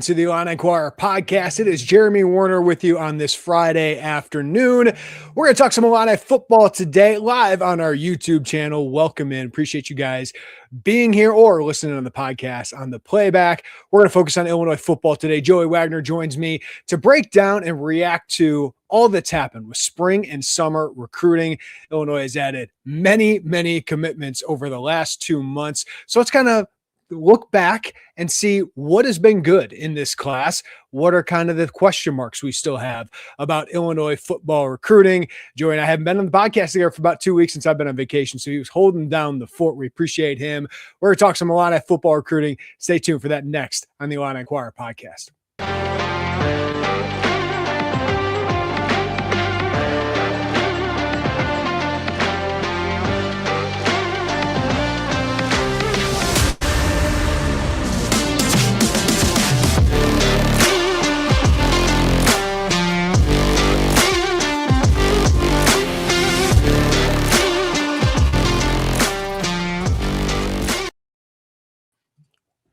To the Inquirer Podcast. It is Jeremy Werner with you on this Friday afternoon. We're going to talk some Illini football today, live on our YouTube channel. Welcome in. Appreciate you guys being here or listening on the podcast on the playback. We're going to focus on Illinois football today. Joey Wagner joins me to break down and react to all that's happened with spring and summer recruiting. Illinois has added many commitments over the last 2 months. So let's kind of look back and see what has been good in this class. What are kind of the question marks we still have about Illinois football recruiting? Joey and I haven't been on the podcast together for about 2 weeks since I've been on vacation, so he was holding down the fort. We appreciate him. We're going to talk some Illini football recruiting. Stay tuned for that next on the Illini Inquirer Podcast.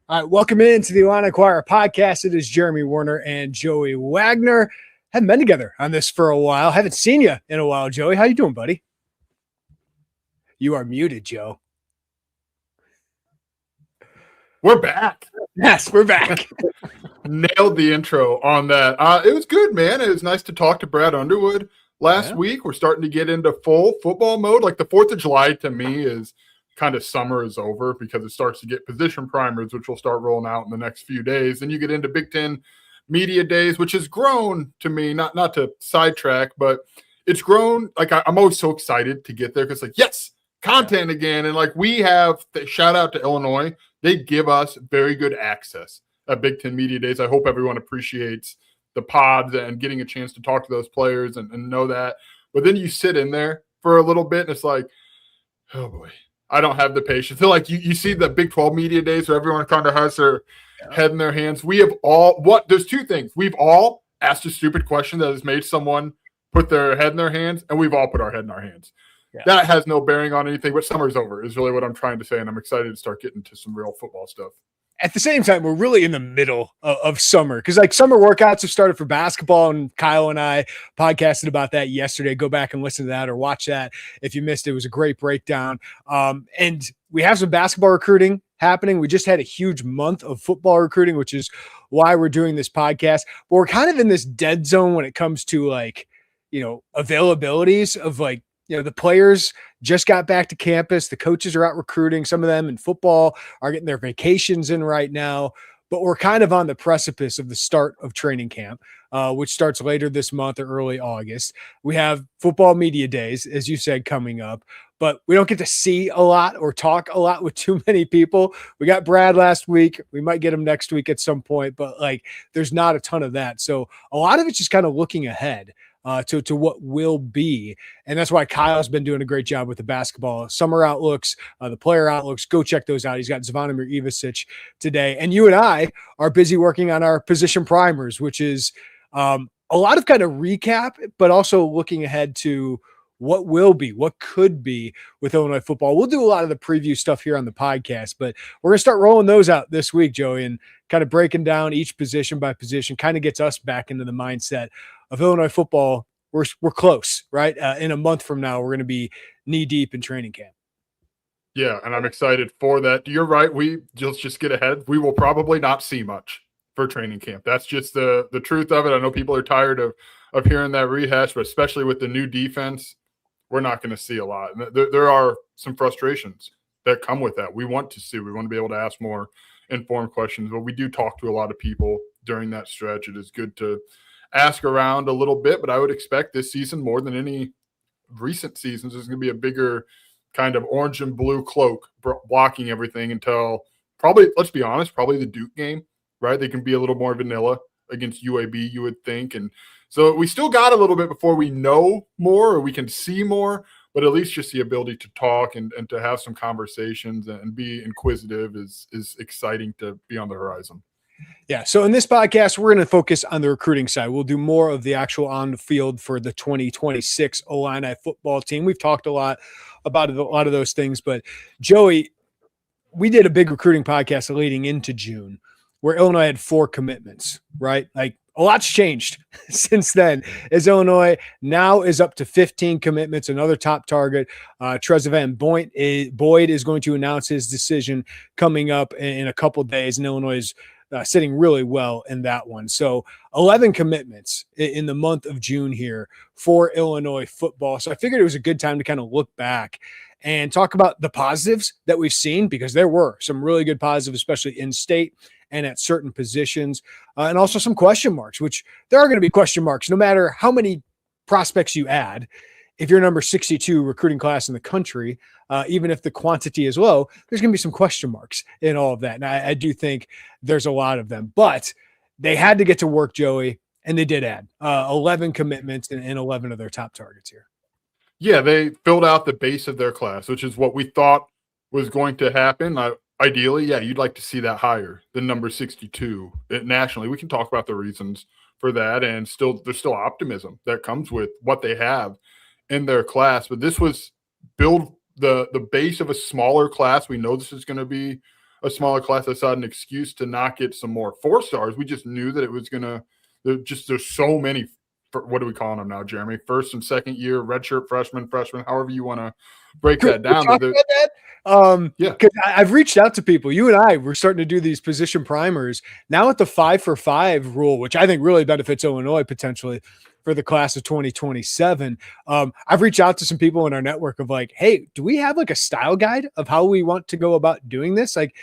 All right, welcome into the Illini Inquirer Podcast. It is Jeremy Werner and Joey Wagner. Haven't been together on this for a while. Haven't seen you in a while, Joey. How you doing, buddy? You are muted, Joe. We're back. Yes, we're back. Nailed the intro on that. It was good, man. It was nice to talk to Brad Underwood last week. We're starting to get into full football mode. Like the 4th of July to me is kind of summer is over because it starts to get position primers, which will start rolling out in the next few days. Then you get into Big Ten media days, which has grown to me, not to sidetrack, but it's grown. Like I'm always so excited to get there because like, yes, content again. And like we have shout out to Illinois. They give us very good access at Big Ten media days. I hope everyone appreciates the pods and getting a chance to talk to those players and know that. But then you sit in there for a little bit and it's like, oh boy, I don't have the patience. So like you see the Big 12 media days where everyone kind of has their head in their hands. We have all there's two things. We've all asked a stupid question that has made someone put their head in their hands, and we've all put our head in our hands. Yeah. That has no bearing on anything, but summer's over is really what I'm trying to say, and I'm excited to start getting to some real football stuff. At the same time, we're really in the middle of summer because like summer workouts have started for basketball, and Kyle and I podcasted about that yesterday. Go back and listen to that or watch that if you missed it. It was a great breakdown. And we have some basketball recruiting happening. We just had a huge month of football recruiting, which is why we're doing this podcast. But we're kind of in this dead zone when it comes to like, availabilities of like, the players just got back to campus. The coaches are out recruiting. Some of them in football are getting their vacations in right now. But we're kind of on the precipice of the start of training camp, which starts later this month or early August. We have football media days, as you said, coming up. But we don't get to see a lot or talk a lot with too many people. We got Brad last week. We might get him next week at some point. But, there's not a ton of that. So a lot of it's just kind of looking ahead. To what will be. And that's why Kyle's been doing a great job with the basketball summer outlooks, the player outlooks. Go check those out. He's got Zvonimir Ivicic today. And you and I are busy working on our position primers, which is a lot of kind of recap, but also looking ahead to what will be, what could be with Illinois football. We'll do a lot of the preview stuff here on the podcast, but we're going to start rolling those out this week, Joey, and kind of breaking down each position by position, kind of gets us back into the mindset of Illinois football. We're close, right? In a month from now, we're going to be knee deep in training camp. Yeah, and I'm excited for that. You're right. We just get ahead. We will probably not see much for training camp. That's just the truth of it. I know people are tired of hearing that rehash, but especially with the new defense, we're not going to see a lot. There are some frustrations that come with that. We want to be able to ask more informed questions, but we do talk to a lot of people during that stretch. It is good to ask around a little bit, but I would expect this season more than any recent seasons is going to be a bigger kind of orange and blue cloak blocking everything until probably, let's be honest, probably the Duke game, right? They can be a little more vanilla against UAB, you would think. And so we still got a little bit before we know more or we can see more, but at least just the ability to talk and to have some conversations and be inquisitive is exciting to be on the horizon. Yeah. So in this podcast, we're going to focus on the recruiting side. We'll do more of the actual on the field for the 2026 Illini football team. We've talked a lot about a lot of those things, but Joey, we did a big recruiting podcast leading into June. where Illinois had 4 commitments, right? Like a lot's changed since then, as Illinois now is up to 15 commitments. Another top target, Trezevan Boyd is going to announce his decision coming up in a couple days, and Illinois is sitting really well in that one. So 11 commitments in the month of June here for Illinois football. So I figured it was a good time to kind of look back and talk about the positives that we've seen, because there were some really good positives, especially in state and at certain positions, and also some question marks, which there are going to be question marks no matter how many prospects you add. If you're number 62 recruiting class in the country, even if the quantity is low, there's going to be some question marks in all of that. And I do think there's a lot of them, but they had to get to work, Joey, and they did add 11 commitments and 11 of their top targets here. Yeah, they filled out the base of their class, which is what we thought was going to happen. Ideally, yeah, you'd like to see that higher than number 62 nationally. We can talk about the reasons for that, and there's still optimism that comes with what they have in their class. But this was build the base of a smaller class. We know this is going to be a smaller class. That's not an excuse to not get some more 4-stars. We just knew that it was going to – there's so many – what do we call them now, Jeremy? First and second year, redshirt, freshman, however you want to break that down. Yeah, because I've reached out to people. You and I were starting to do these position primers now with the 5-for-5 rule, which I think really benefits Illinois potentially for the class of 2027. I've reached out to some people in our network of like, hey, do we have like a style guide of how we want to go about doing this? Like,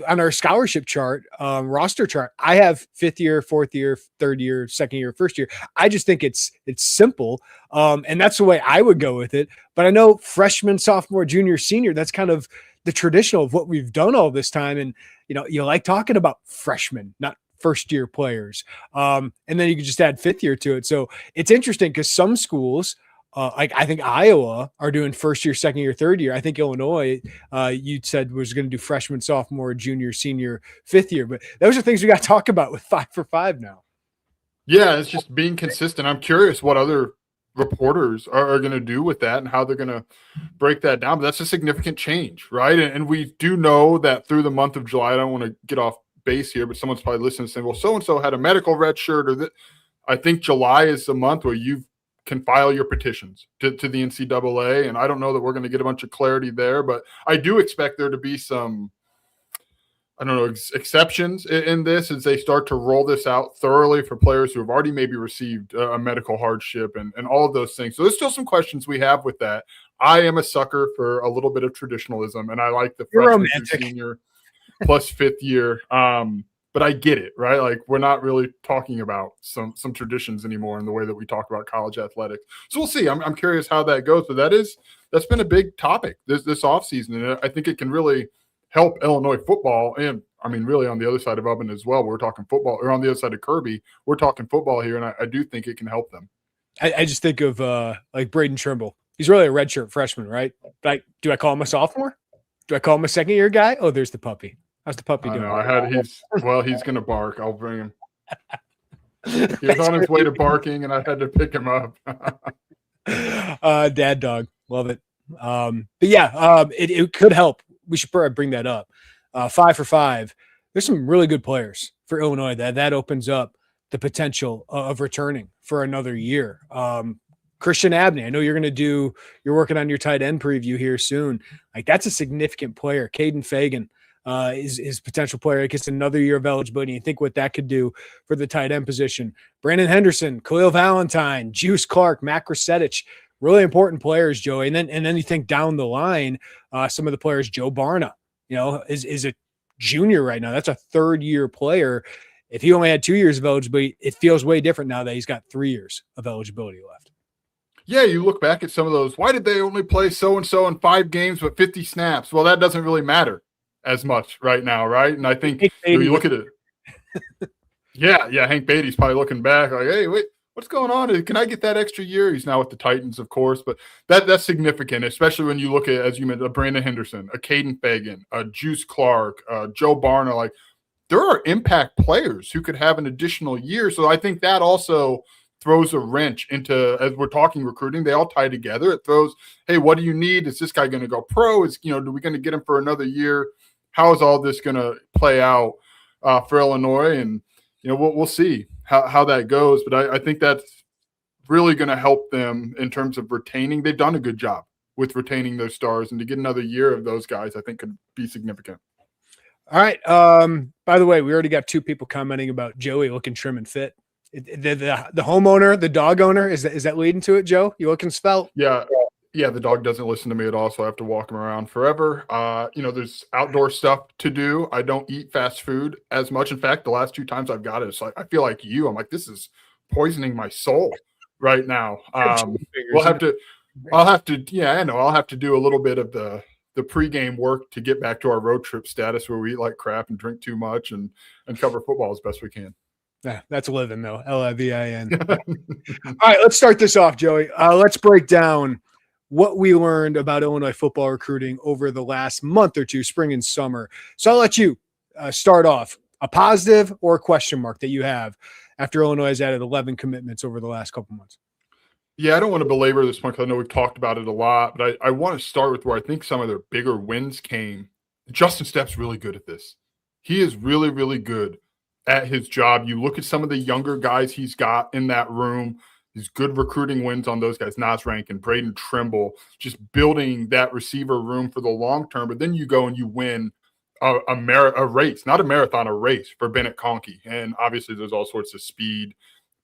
on our scholarship chart, roster chart, I have 5th year, 4th year, 3rd year, 2nd year, 1st year. I just think it's simple. And that's the way I would go with it. But I know freshman, sophomore, junior, senior, that's kind of the traditional of what we've done all this time. And, you like talking about freshmen, not first year players. And then you can just add 5th year to it. So it's interesting because some schools, like I think Iowa are doing 1st year, 2nd year, 3rd year. I think Illinois, you said was going to do freshman, sophomore, junior, senior, 5th year. But those are things we got to talk about with 5-for-5 now. Yeah, it's just being consistent. I'm curious what other reporters are going to do with that and how they're going to break that down. But that's a significant change, right? And we do know that through the month of July, I don't want to get off base here, but someone's probably listening and saying, well, so-and-so had a medical red shirt or that. I think July is the month where you can file your petitions to the NCAA. And I don't know that we're going to get a bunch of clarity there, but I do expect there to be some, exceptions in this as they start to roll this out thoroughly for players who have already maybe received a medical hardship and all of those things. So there's still some questions we have with that. I am a sucker for a little bit of traditionalism, and I like the freshman through senior plus 5th year. But I get it, right? Like, we're not really talking about some traditions anymore in the way that we talk about college athletics. So we'll see. I'm curious how that goes. But that's been a big topic this offseason. And I think it can really help Illinois football. And I mean, really on the other side of Ubben as well. We're talking football, or on the other side of Kirby, we're talking football here. And I do think it can help them. I just think of like Braden Trimble. He's really a redshirt freshman, right? Like, do I call him a sophomore? Do I call him a 2nd year guy? Oh, there's the puppy. How's the puppy doing? He's going to bark. I'll bring him. He was on his way to barking, and I had to pick him up. Dad dog. Love it. But yeah, it could help. We should probably bring that up. 5-for-5. There's some really good players for Illinois that opens up the potential of returning for another year. Christian Abney, I know you're working on your tight end preview here soon. Like, that's a significant player. Caden Fagan. Is potential player. It gets another year of eligibility. You think what that could do for the tight end position. Brandon Henderson, Khalil Valentine, Juice Clark, Matt Krasetich, really important players, Joey. And then you think down the line, some of the players, Joe Barna, is a junior right now. That's a 3rd year player. If he only had 2 years of eligibility, it feels way different now that he's got 3 years of eligibility left. Yeah, you look back at some of those. Why did they only play so-and-so in 5 games but 50 snaps? Well, that doesn't really matter as much right now, right? And I think you look at it. Yeah, Hank Beatty's probably looking back like, hey, wait, what's going on? Can I get that extra year? He's now with the Titans, of course, but that's significant, especially when you look at, as you mentioned, a Brandon Henderson, a Caden Fagan, a Juice Clark, Joe Barna. Like, there are impact players who could have an additional year. So I think that also throws a wrench into, as we're talking recruiting, they all tie together. It throws, hey, what do you need? Is this guy going to go pro? Are we going to get him for another year? How is all this going to play out for Illinois. And, we'll see how that goes. But I think that's really going to help them in terms of retaining. They've done a good job with retaining those stars, and to get another year of those guys, I think could be significant. All right. By the way, we already got 2 people commenting about Joey looking trim and fit. The homeowner, the dog owner, is that leading to it, Joe? You looking svelte? Yeah. The dog doesn't listen to me at all, so I have to walk him around forever. There's outdoor stuff to do. I don't eat fast food as much. In fact, the last 2 times I've got it, it's like I feel like I'm like, this is poisoning my soul right now. I'll have to do a little bit of the pregame work to get back to our road trip status where we eat like crap and drink too much and cover football as best we can. Yeah, that's living though. Livin. All right, let's start this off, Joey. Let's break down what we learned about Illinois football recruiting over the last month or 2, spring and summer. So I'll let you start off. A positive or a question mark that you have after Illinois has added 11 commitments over the last couple months. Yeah, I don't want to belabor this one because I know we've talked about it a lot, but I want to start with where I think some of their bigger wins came. Justin Stepp's really good at this. He is really, really good at his job. You look at some of the younger guys he's got in that room, these good recruiting wins on those guys, Nas Rankin, Braden Trimble, just building that receiver room for the long term. But then you go and you win a race, not a marathon, a race for Bennett Conkey. And obviously there's all sorts of speed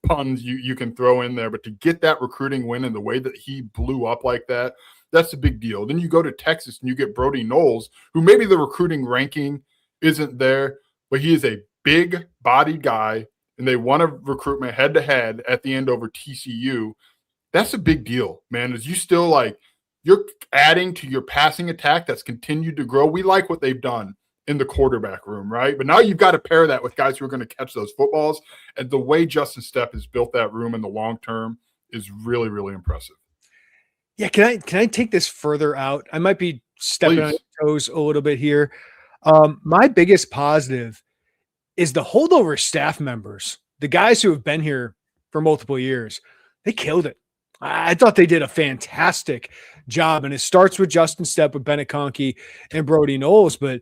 puns you can throw in there, but to get that recruiting win in the way that he blew up like that, that's a big deal. Then you go to Texas and you get Brody Knowles, who maybe the recruiting ranking isn't there, but he is a big body guy, and they won a recruitment head to head at the end over TCU. That's a big deal, man. As you still you're adding to your passing attack that's continued to grow. We like what they've done in the quarterback room, right? But now you've got to pair that with guys who are going to catch those footballs. And the way Justin Stepp has built that room in the long term is really, really impressive. Yeah, can I take this further out? I might be stepping on your toes a little bit here. My biggest positive is the holdover staff members, the guys who have been here for multiple years. They killed it. I thought they did a fantastic job, and it starts with Justin Stepp, with Bennett Conkey, and Brody Knowles, but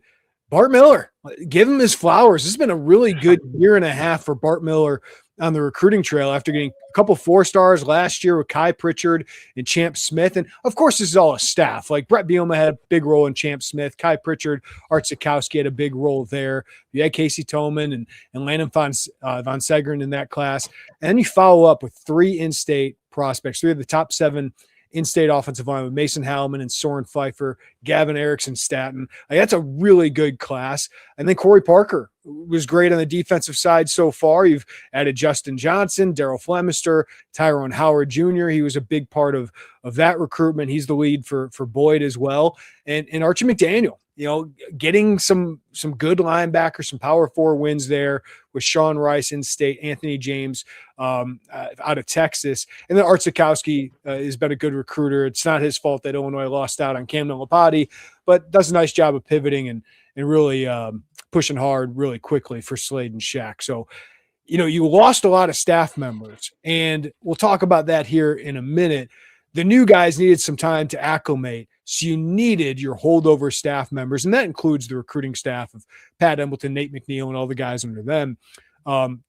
Bart Miller, give him his flowers. This has been a really good year and a half for Bart Miller on the recruiting trail after getting a couple 4-stars last year with Kai Pritchard and Champ Smith. And of course, this is all a staff. Like Brett Bielema had a big role in Champ Smith. Kai Pritchard, Art Sikowski had a big role there. You had Casey Tolman and Landon von Segren in that class. And then you follow up with 3 in-state prospects, 3 of the top 7 in-state offensive line with Mason Howman and Soren Pfeiffer, Gavin Erickson Staten. That's a really good class. And then Corey Parker was great on the defensive side so far. You've added Justin Johnson, Daryl Flemister, Tyrone Howard Jr. He was a big part of that recruitment. He's the lead for Boyd as well. And Archie McDaniel, getting some good linebackers, some Power 4 wins there with Sean Rice in state, Anthony James out of Texas. And then Art Sikowski has been a good recruiter. It's not his fault that Illinois lost out on Camden Lapati, but does a nice job of pivoting and really pushing hard really quickly for Slade and Shaq. So, you lost a lot of staff members, and we'll talk about that here in a minute. The new guys needed some time to acclimate. So you needed your holdover staff members, and that includes the recruiting staff of Pat Embleton, Nate McNeil, and all the guys under them.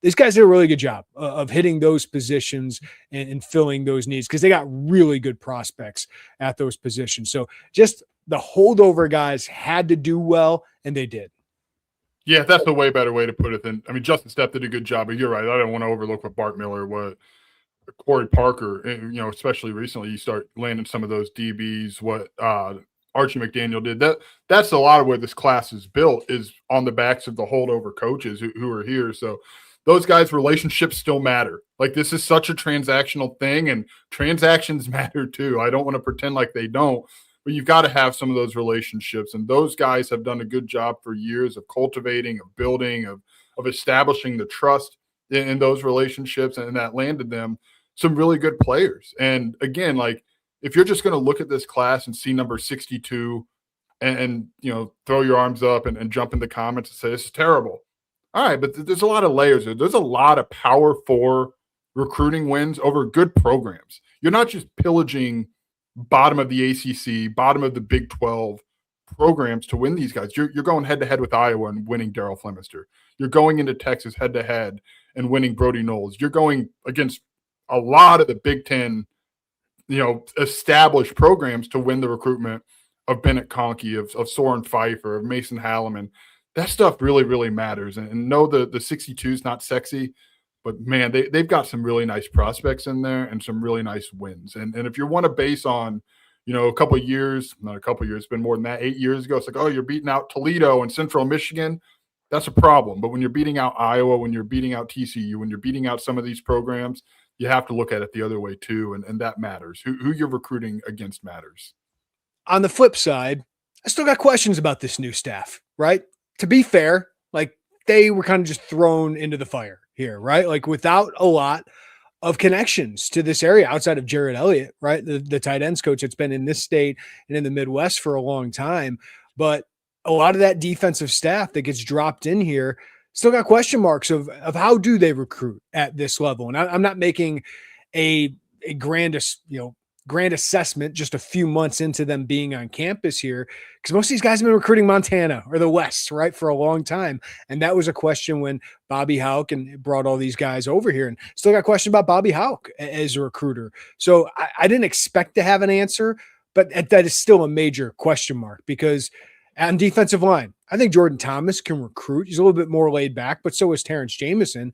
These guys did a really good job of hitting those positions and filling those needs because they got really good prospects at those positions. So just the holdover guys had to do well, and they did. Yeah, that's a way better way to put it than – Justin Stepp did a good job, but you're right. I don't want to overlook what Bart Miller, what Corey Parker, especially recently, you start landing some of those DBs, what Archie McDaniel did. That's a lot of where this class is built, is on the backs of the holdover coaches who are here. So those guys' relationships still matter. Like, this is such a transactional thing, and transactions matter too. I don't want to pretend like they don't, but you've got to have some of those relationships. And those guys have done a good job for years of cultivating, of building, of establishing the trust in those relationships, and that landed them some really good players. And again, if you're just going to look at this class and see number 62 and throw your arms up and jump in the comments and say, this is terrible. All right, but there's a lot of layers there. There's a lot of Power 4 recruiting wins over good programs. You're not just pillaging bottom of the ACC, bottom of the Big 12 programs to win these guys. You're going head-to-head with Iowa and winning Daryl Flemister. You're going into Texas head-to-head and winning Brody Knowles. You're going against a lot of the Big Ten, established programs to win the recruitment of Bennett Conkey, of Soren Pfeiffer, of Mason Halliman. That stuff really, really matters. And no, the 62 is not sexy, but man, they've got some really nice prospects in there and some really nice wins. And if you want to base on, a couple of years, not a couple of years, it's been more than that, 8 years ago, it's like, oh, you're beating out Toledo and Central Michigan. That's a problem. But when you're beating out Iowa, when you're beating out TCU, when you're beating out some of these programs, you have to look at it the other way too. And that matters. Who you're recruiting against matters. On the flip side, I still got questions about this new staff, right? To be fair, like they were kind of just thrown into the fire here, right? Like without a lot of connections to this area outside of Jared Elliott, right? The tight ends coach that's been in this state and in the Midwest for a long time. But a lot of that defensive staff that gets dropped in here still got question marks of how do they recruit at this level. And I'm not making a grand assessment just a few months into them being on campus here, because most of these guys have been recruiting Montana or the West, right, for a long time. And that was a question when Bobby Hauck and brought all these guys over here, and still got a question about Bobby Hauck as a recruiter. So I didn't expect to have an answer, but that is still a major question mark, because on defensive line, I think Jordan Thomas can recruit. He's a little bit more laid back, but so is Terrence Jamison.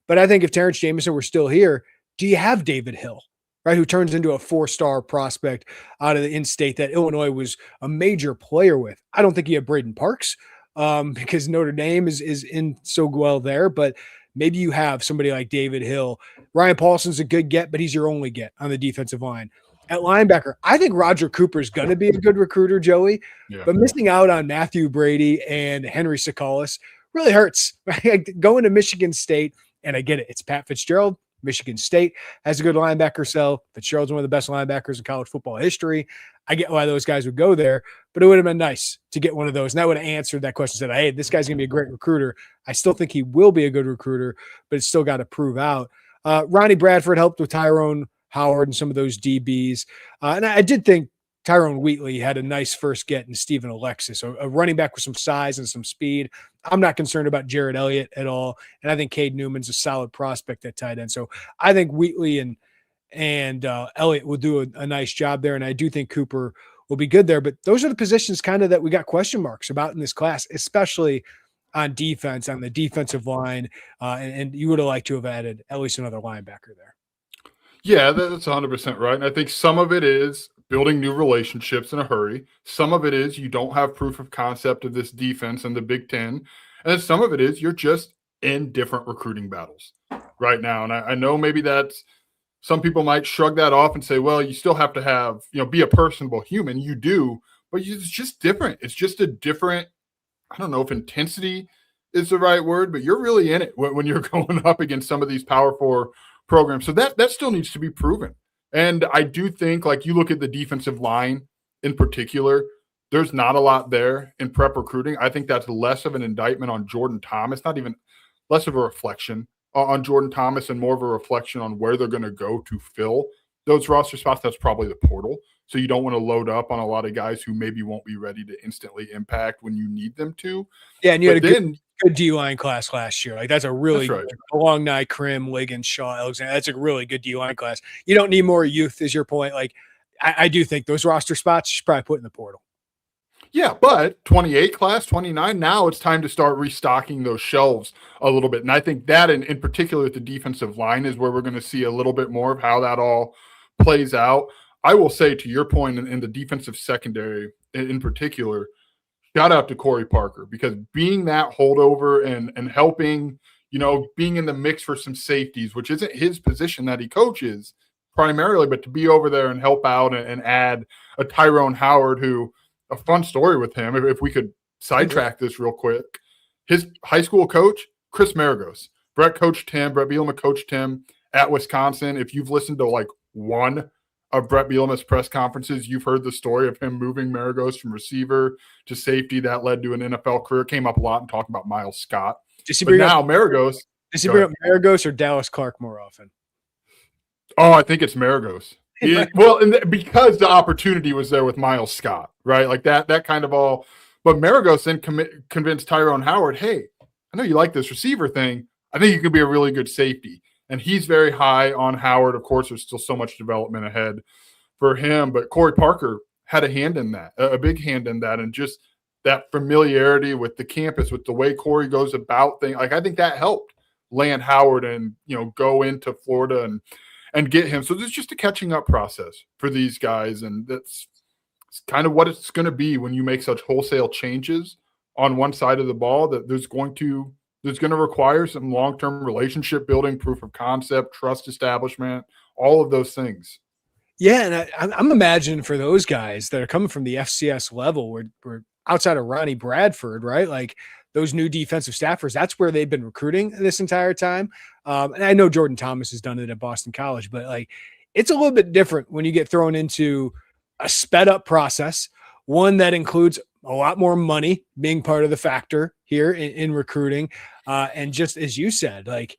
But I think if Terrence Jamison were still here, do you have David Hill, right, who turns into a 4-star prospect out of the in-state that Illinois was a major player with? I don't think you have Braden Parks because Notre Dame is in so well there, but maybe you have somebody like David Hill. Ryan Paulson's a good get, but he's your only get on the defensive line. At linebacker, I think Roger Cooper is going to be a good recruiter, Joey, but missing out on Matthew Brady and Henry Sakalis really hurts. Right? Going to Michigan State, and I get it, it's Pat Fitzgerald. Michigan State has a good linebacker cell. Fitzgerald's one of the best linebackers in college football history. I get why those guys would go there, but it would have been nice to get one of those. And that would have answered that question, said, hey, this guy's going to be a great recruiter. I still think he will be a good recruiter, but it's still got to prove out. Ronnie Bradford helped with Tyrone Howard and some of those DBs. And I did think Tyrone Wheatley had a nice first get in Stephen Alexis, a running back with some size and some speed. I'm not concerned about Jared Elliott at all. And I think Cade Newman's a solid prospect at tight end. So I think Wheatley and Elliott will do a nice job there. And I do think Cooper will be good there. But those are the positions kind of that we got question marks about in this class, especially on defense, on the defensive line. And you would have liked to have added at least another linebacker there. Yeah, that's 100% right. And I think some of it is building new relationships in a hurry. Some of it is you don't have proof of concept of this defense in the Big Ten. And then some of it is you're just in different recruiting battles right now. And I know maybe that's – some people might shrug that off and say, well, you still have to have – be a personable human. You do, but it's just different. It's just a different – I don't know if intensity is the right word, but you're really in it when you're going up against some of these Power 4 programs. So that still needs to be proven. And I do think, like, you look at the defensive line in particular, there's not a lot there in prep recruiting. I think that's less of an indictment on Jordan Thomas, not even less of a reflection on Jordan Thomas and more of a reflection on where they're going to go to fill those roster spots. That's probably the portal. So you don't want to load up on a lot of guys who maybe won't be ready to instantly impact when you need them to. Yeah, and you had a good D-line class last year. Like, that's a really good, long night, Krim, Liggins, Shaw, Alexander. That's a really good D-line class. You don't need more youth, is your point. Like, I do think those roster spots you should probably put in the portal. Yeah, but 28 class, 29, now it's time to start restocking those shelves a little bit. And I think that in particular with the defensive line is where we're going to see a little bit more of how that all plays out. I will say, to your point, in the defensive secondary in particular, shout out to Corey Parker, because being that holdover and helping, being in the mix for some safeties, which isn't his position that he coaches primarily, but to be over there and help out and add a Tyrone Howard, who a fun story with him, if we could sidetrack this real quick, his high school coach, Chris Maragos. Brett Bielema coached him at Wisconsin. If you've listened to like one of Brett Bielema's press conferences, you've heard the story of him moving Maragos from receiver to safety. That led to an NFL career. Came up a lot and talked about Miles Scott. Does he bring up Maragos or Dallas Clark more often? Oh, I think it's Maragos. Because the opportunity was there with Miles Scott, right? Like that kind of all. But Maragos then convinced Tyrone Howard, hey, I know you like this receiver thing. I think you could be a really good safety. And he's very high on Howard. Of course, there's still so much development ahead for him, but Corey Parker had a hand in that, a big hand in that, and just that familiarity with the campus, with the way Corey goes about things. Like, I think that helped land Howard and, go into Florida and get him. So there's just a catching up process for these guys, and that's kind of what it's going to be when you make such wholesale changes on one side of the ball. That there's going to require some long-term relationship building, proof of concept, trust establishment, all of those things. Yeah, and I'm imagining for those guys that are coming from the FCS level, we're outside of Ronnie Bradford, right? Like those new defensive staffers, that's where they've been recruiting this entire time. And I know Jordan Thomas has done it at Boston College, but like it's a little bit different when you get thrown into a sped up process, one that includes a lot more money being part of the factor here in recruiting. And just as you said, like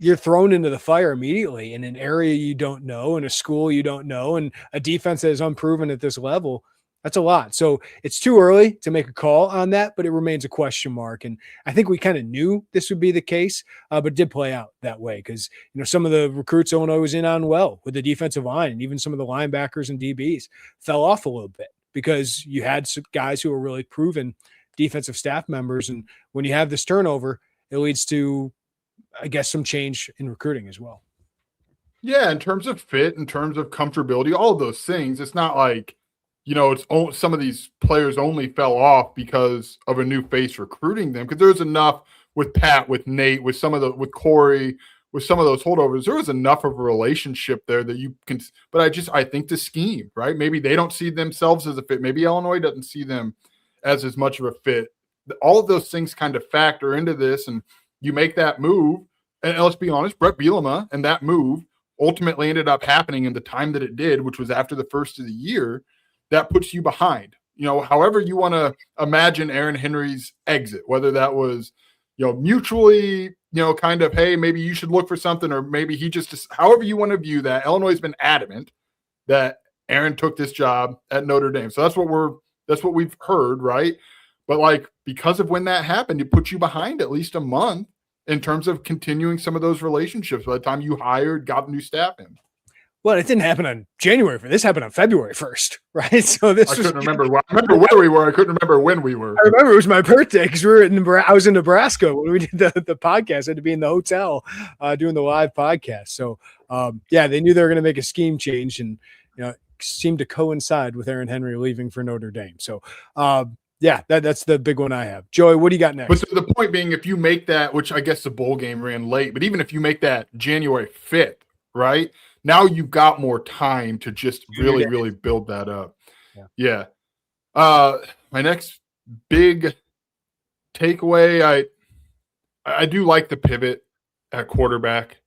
you're thrown into the fire immediately in an area you don't know, in a school you don't know, and a defense that is unproven at this level. That's a lot. So it's too early to make a call on that, but it remains a question mark. And I think we kind of knew this would be the case, but it did play out that way because, some of the recruits Illinois was in on well with the defensive line, and even some of the linebackers and DBs fell off a little bit because you had some guys who were really proven defensive staff members. And when you have this turnover, it leads to, I guess, some change in recruiting as well. Yeah, in terms of fit, in terms of comfortability, all of those things, it's not like, it's some of these players only fell off because of a new face recruiting them. Because there's enough with Pat, with Nate, with with Corey, with some of those holdovers. There was enough of a relationship there that you can. But I think the scheme, right? Maybe they don't see themselves as a fit. Maybe Illinois doesn't see them as much of a fit. All of those things kind of factor into this, and you make that move. And let's be honest, Brett Bielema and that move ultimately ended up happening in the time that it did, which was after the first of the year. That puts you behind, however you want to imagine Aaron Henry's exit, whether that was, mutually, kind of, hey, maybe you should look for something, or maybe he just, however you want to view that. Illinois has been adamant that Aaron took this job at Notre Dame. So that's what we've heard. Right. But like, because of when that happened, it put you behind at least a month in terms of continuing some of those relationships by the time you hired, got new staff in. Well, it didn't happen on January 1st. This happened on February 1st, right? So I couldn't remember. I remember where we were. I couldn't remember when we were. I remember it was my birthday because I was in Nebraska when we did the podcast. I had to be in the hotel doing the live podcast. So, they knew they were going to make a scheme change, and it seemed to coincide with Aaron Henry leaving for Notre Dame. So, that's the big one I have. Joey, what do you got next? But so the point being, if you make that, which I guess the bowl game ran late, but even if you make that January 5th, right? Now you've got more time to just really, really build that up. Yeah. My next big takeaway, I do like the pivot at quarterback.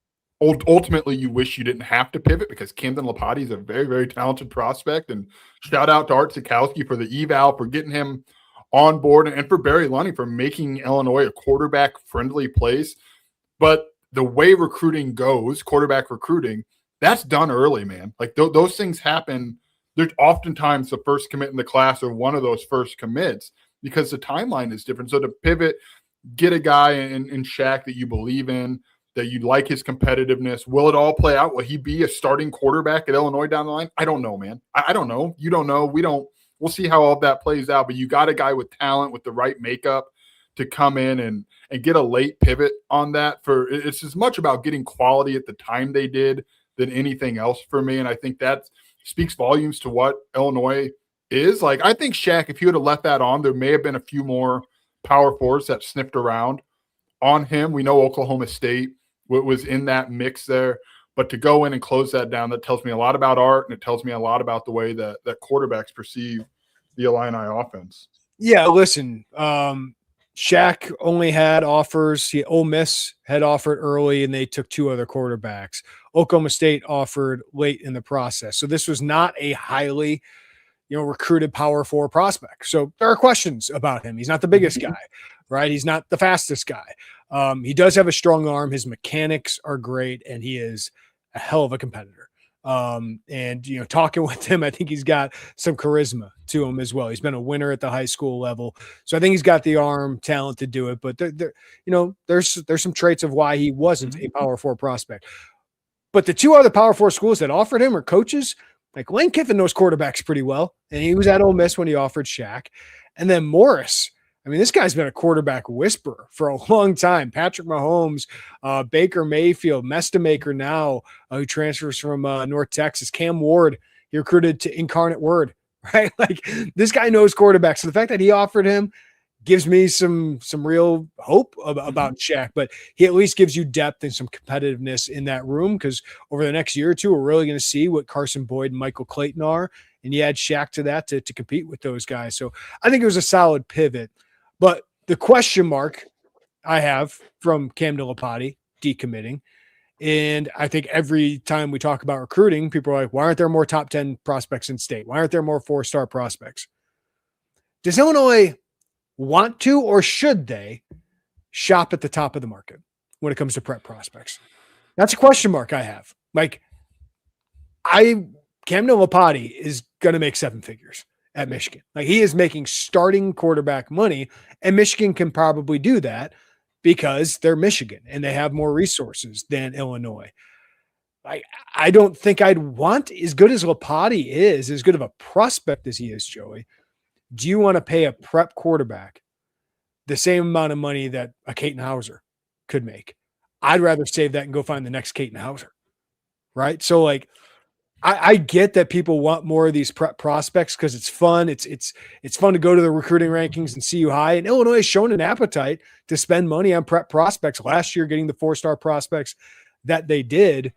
Ultimately, you wish you didn't have to pivot because Camden Lapati is a very, very talented prospect. And shout out to Art Sikowski for the eval, for getting him on board, and for Barry Lunny for making Illinois a quarterback-friendly place. But the way recruiting goes, quarterback recruiting, that's done early, man. Like those things happen. There's oftentimes the first commit in the class or one of those first commits because the timeline is different. So to pivot, get a guy in Shaq that you believe in, that you like his competitiveness. Will it all play out? Will he be a starting quarterback at Illinois down the line? I don't know, man. I don't know. You don't know. We'll see how all that plays out. But you got a guy with talent, with the right makeup to come in and get a late pivot on that. It's as much about getting quality at the time they did than anything else for me. And I think that speaks volumes to what Illinois is. Like, I think Shaq, if you would have left that on, there may have been a few more power forwards that sniffed around on him. We know Oklahoma State was in that mix there, but to go in and close that down, that tells me a lot about Art, and it tells me a lot about the way that quarterbacks perceive the Illini offense. Yeah, listen, Shaq only had offers. Ole Miss had offered early, and they took two other quarterbacks. Oklahoma State offered late in the process. So this was not a highly, recruited power four prospect. So there are questions about him. He's not the biggest guy, right? He's not the fastest guy. He does have a strong arm. His mechanics are great, and he is a hell of a competitor. And, talking with him, I think he's got some charisma to him as well. He's been a winner at the high school level. So I think he's got the arm talent to do it, but there's some traits of why he wasn't a Power 4 prospect. But the two other Power 4 schools that offered him are coaches. Like Lane Kiffin knows quarterbacks pretty well, and he was at Ole Miss when he offered Shaq. And then Morris, I mean, this guy's been a quarterback whisperer for a long time. Patrick Mahomes, Baker Mayfield, Mestamaker now, who transfers from North Texas. Cam Ward, he recruited to Incarnate Word, right? Like this guy knows quarterbacks. So the fact that he offered him gives me some real hope about Shaq, but he at least gives you depth and some competitiveness in that room, because over the next year or two, we're really going to see what Carson Boyd and Michael Clayton are. And you add Shaq to that to compete with those guys. So I think it was a solid pivot. But the question mark I have from Cam Nilapati decommitting, and I think every time we talk about recruiting, people are like, why aren't there more top 10 prospects in state? Why aren't there more 4-star prospects? Does Illinois want to, or should they shop at the top of the market when it comes to prep prospects? That's a question mark I have. Like, Cam Nilapati is going to make 7 figures at Michigan. Like, he is making starting quarterback money, and Michigan can probably do that because they're Michigan and they have more resources than Illinois. I don't think I'd want, as good as Lapati is, as good of a prospect as he is, Joey, do you want to pay a prep quarterback the same amount of money that a Caton Hauser could make? I'd rather save that and go find the next Caton Hauser, right? So, like, I get that people want more of these prep prospects because it's fun. It's fun to go to the recruiting rankings and see you high. And Illinois has shown an appetite to spend money on prep prospects last year, getting the 4-star prospects that they did.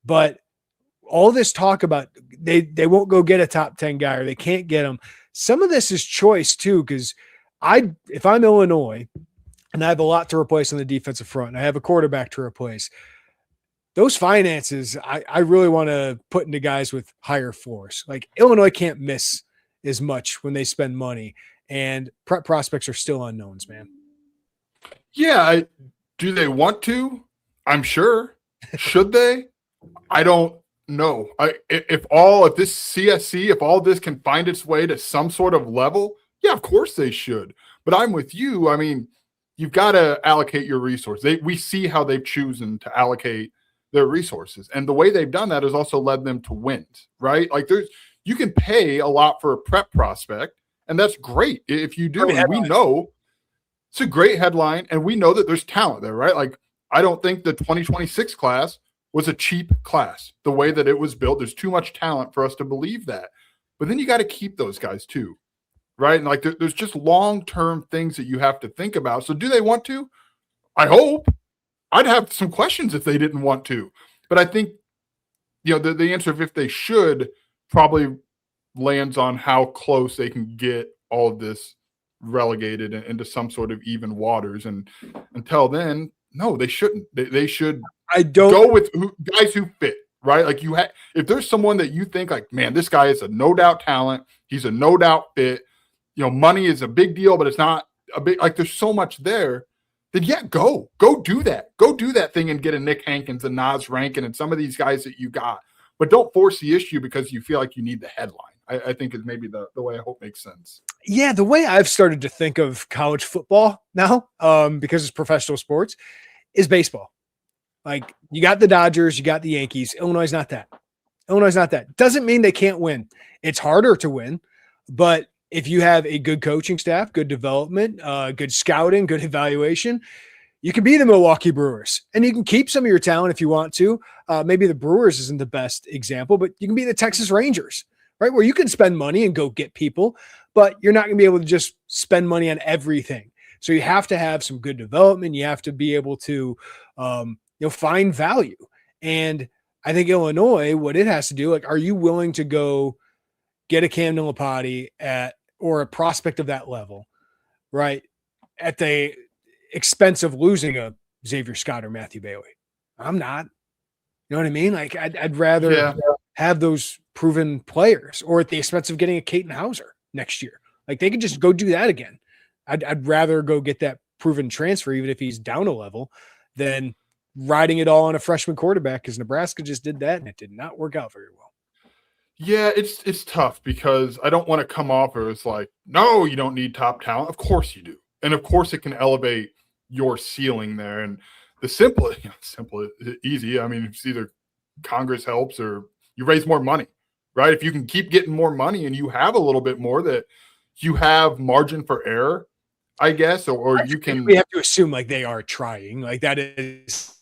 But all this talk about they won't go get a top 10 guy, or they can't get him. Some of this is choice too, because if I'm Illinois and I have a lot to replace on the defensive front and I have a quarterback to replace, those finances, I really want to put into guys with higher floors. Like, Illinois can't miss as much when they spend money, and prep prospects are still unknowns, man. Yeah. Do they want to? I'm sure. Should they? I don't know. If this CSC, if all this can find its way to some sort of level, yeah, of course they should. But I'm with you. I mean, you've got to allocate your resources. We see how they've chosen to allocate their resources, and the way they've done that has also led them to wins, right? Like, you can pay a lot for a prep prospect, and that's great if you do. And we know it's a great headline, and we know that there's talent there, right? Like, I don't think the 2026 class was a cheap class. The way that it was built, there's too much talent for us to believe that. But then you got to keep those guys too, right? And like, there's just long-term things that you have to think about. So do they want to? I hope. I'd have some questions if they didn't want to. But I think, the answer of if they should probably lands on how close they can get all of this relegated into some sort of even waters. And until then, no, they shouldn't. They should go with guys who fit, right? Like, if there's someone that you think, like, man, this guy is a no doubt talent, he's a no doubt fit, money is a big deal, but it's not a big, like, there's so much there. Then yeah, go do that. Go do that thing and get a Nick Hankins and Nas Rankin and some of these guys that you got. But don't force the issue because you feel like you need the headline. I think is maybe the way I hope makes sense. Yeah, the way I've started to think of college football now, because it's professional sports, is baseball. Like, you got the Dodgers, you got the Yankees. Illinois is not that. Doesn't mean they can't win. It's harder to win, but if you have a good coaching staff, good development, good scouting, good evaluation, you can be the Milwaukee Brewers, and you can keep some of your talent if you want to. Maybe the Brewers isn't the best example, but you can be the Texas Rangers, right? Where you can spend money and go get people, but you're not going to be able to just spend money on everything. So you have to have some good development. You have to be able to, find value. And I think Illinois, what it has to do, like, are you willing to go get a Cam Nilapati or a prospect of that level, right, at the expense of losing a Xavier Scott or Matthew Bailey? I'm not. You know what I mean? Like, I'd rather have those proven players, or at the expense of getting a Caton Hauser next year. Like, they could just go do that again. I'd rather go get that proven transfer, even if he's down a level, than riding it all on a freshman quarterback, because Nebraska just did that and it did not work out very well. Yeah, it's tough because I don't want to come off as like, no, you don't need top talent. Of course you do. And of course it can elevate your ceiling there. And the simple, easy. I mean, it's either Congress helps or you raise more money, right? If you can keep getting more money and you have a little bit more, that you have margin for error, I guess, or you can. We have to assume like they are trying, like that is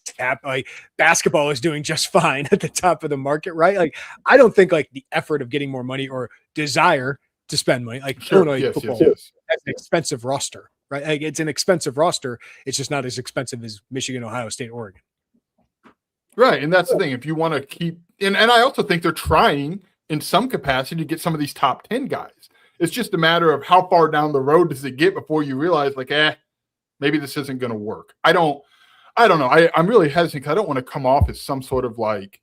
like basketball is doing just fine at the top of the market, right? Like I don't think like the effort of getting more money or desire to spend money, like Illinois football has an expensive roster, right? Like it's an expensive roster. It's just not as expensive as Michigan, Ohio State, Oregon. Right. And that's the thing. If you want to keep, and I also think they're trying in some capacity to get some of these top 10 guys. It's just a matter of how far down the road does it get before you realize like, maybe this isn't going to work. I don't know. I'm really hesitant because I don't want to come off as some sort of like,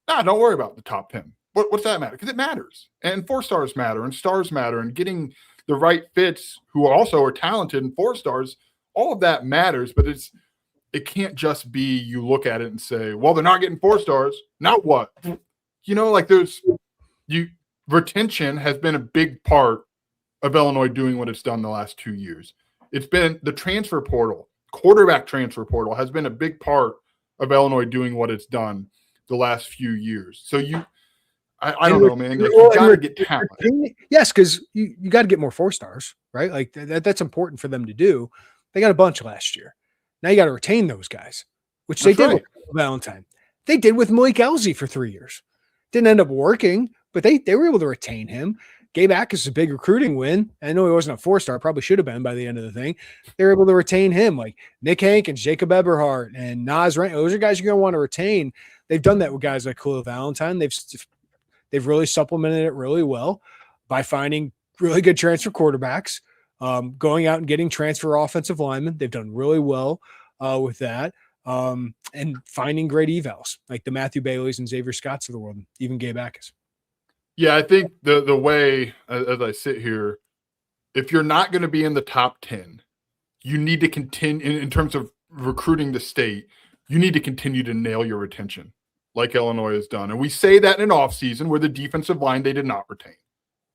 don't worry about the top 10. What's that matter? Because it matters. And 4-stars matter and stars matter, and getting the right fits who also are talented and 4-stars, all of that matters. But it can't just be you look at it and say, well, they're not getting 4-stars. Now what? Like retention has been a big part of Illinois doing what it's done the last 2 years. It's been the transfer portal, quarterback transfer portal has been a big part of Illinois doing what it's done the last few years. So I don't know, man. Like, you got to get talent. Yes, because you got to get more 4-stars, right? Like that's important for them to do. They got a bunch last year. Now you got to retain those guys, which they did with Valentine. They did with Malik Elzy for 3 years. Didn't end up working, but they were able to retain him. Gabe Ackes is a big recruiting win. I know he wasn't a 4-star, probably should have been by the end of the thing. They were able to retain him, like Nick Hankins, Jacob Eberhardt, and Nas Rand. Those are guys you're going to want to retain. They've done that with guys like Khalil Valentine. They've really supplemented it really well by finding really good transfer quarterbacks, going out and getting transfer offensive linemen. They've done really well with that, and finding great evals like the Matthew Baileys and Xavier Scotts of the world, even Gabe Ackes. Yeah, I think the way, as I sit here, if you're not going to be in the top 10, you need to continue in terms of recruiting the state. You need to continue to nail your retention like Illinois has done. And we say that in an offseason where the defensive line they did not retain.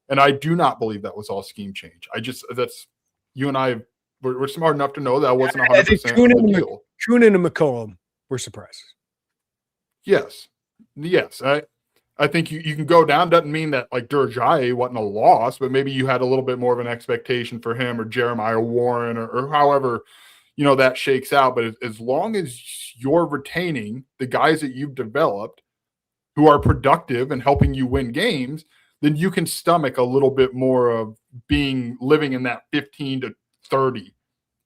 And I do not believe that was all scheme change. That's you and I, we're smart enough to know that wasn't 100% the deal. Kunin and McCollum were surprises. Yes. I think you can go down. Doesn't mean that like Durjaye wasn't a loss, but maybe you had a little bit more of an expectation for him or Jeremiah Warren or however, that shakes out. But as long as you're retaining the guys that you've developed who are productive and helping you win games, then you can stomach a little bit more of living in that 15 to 30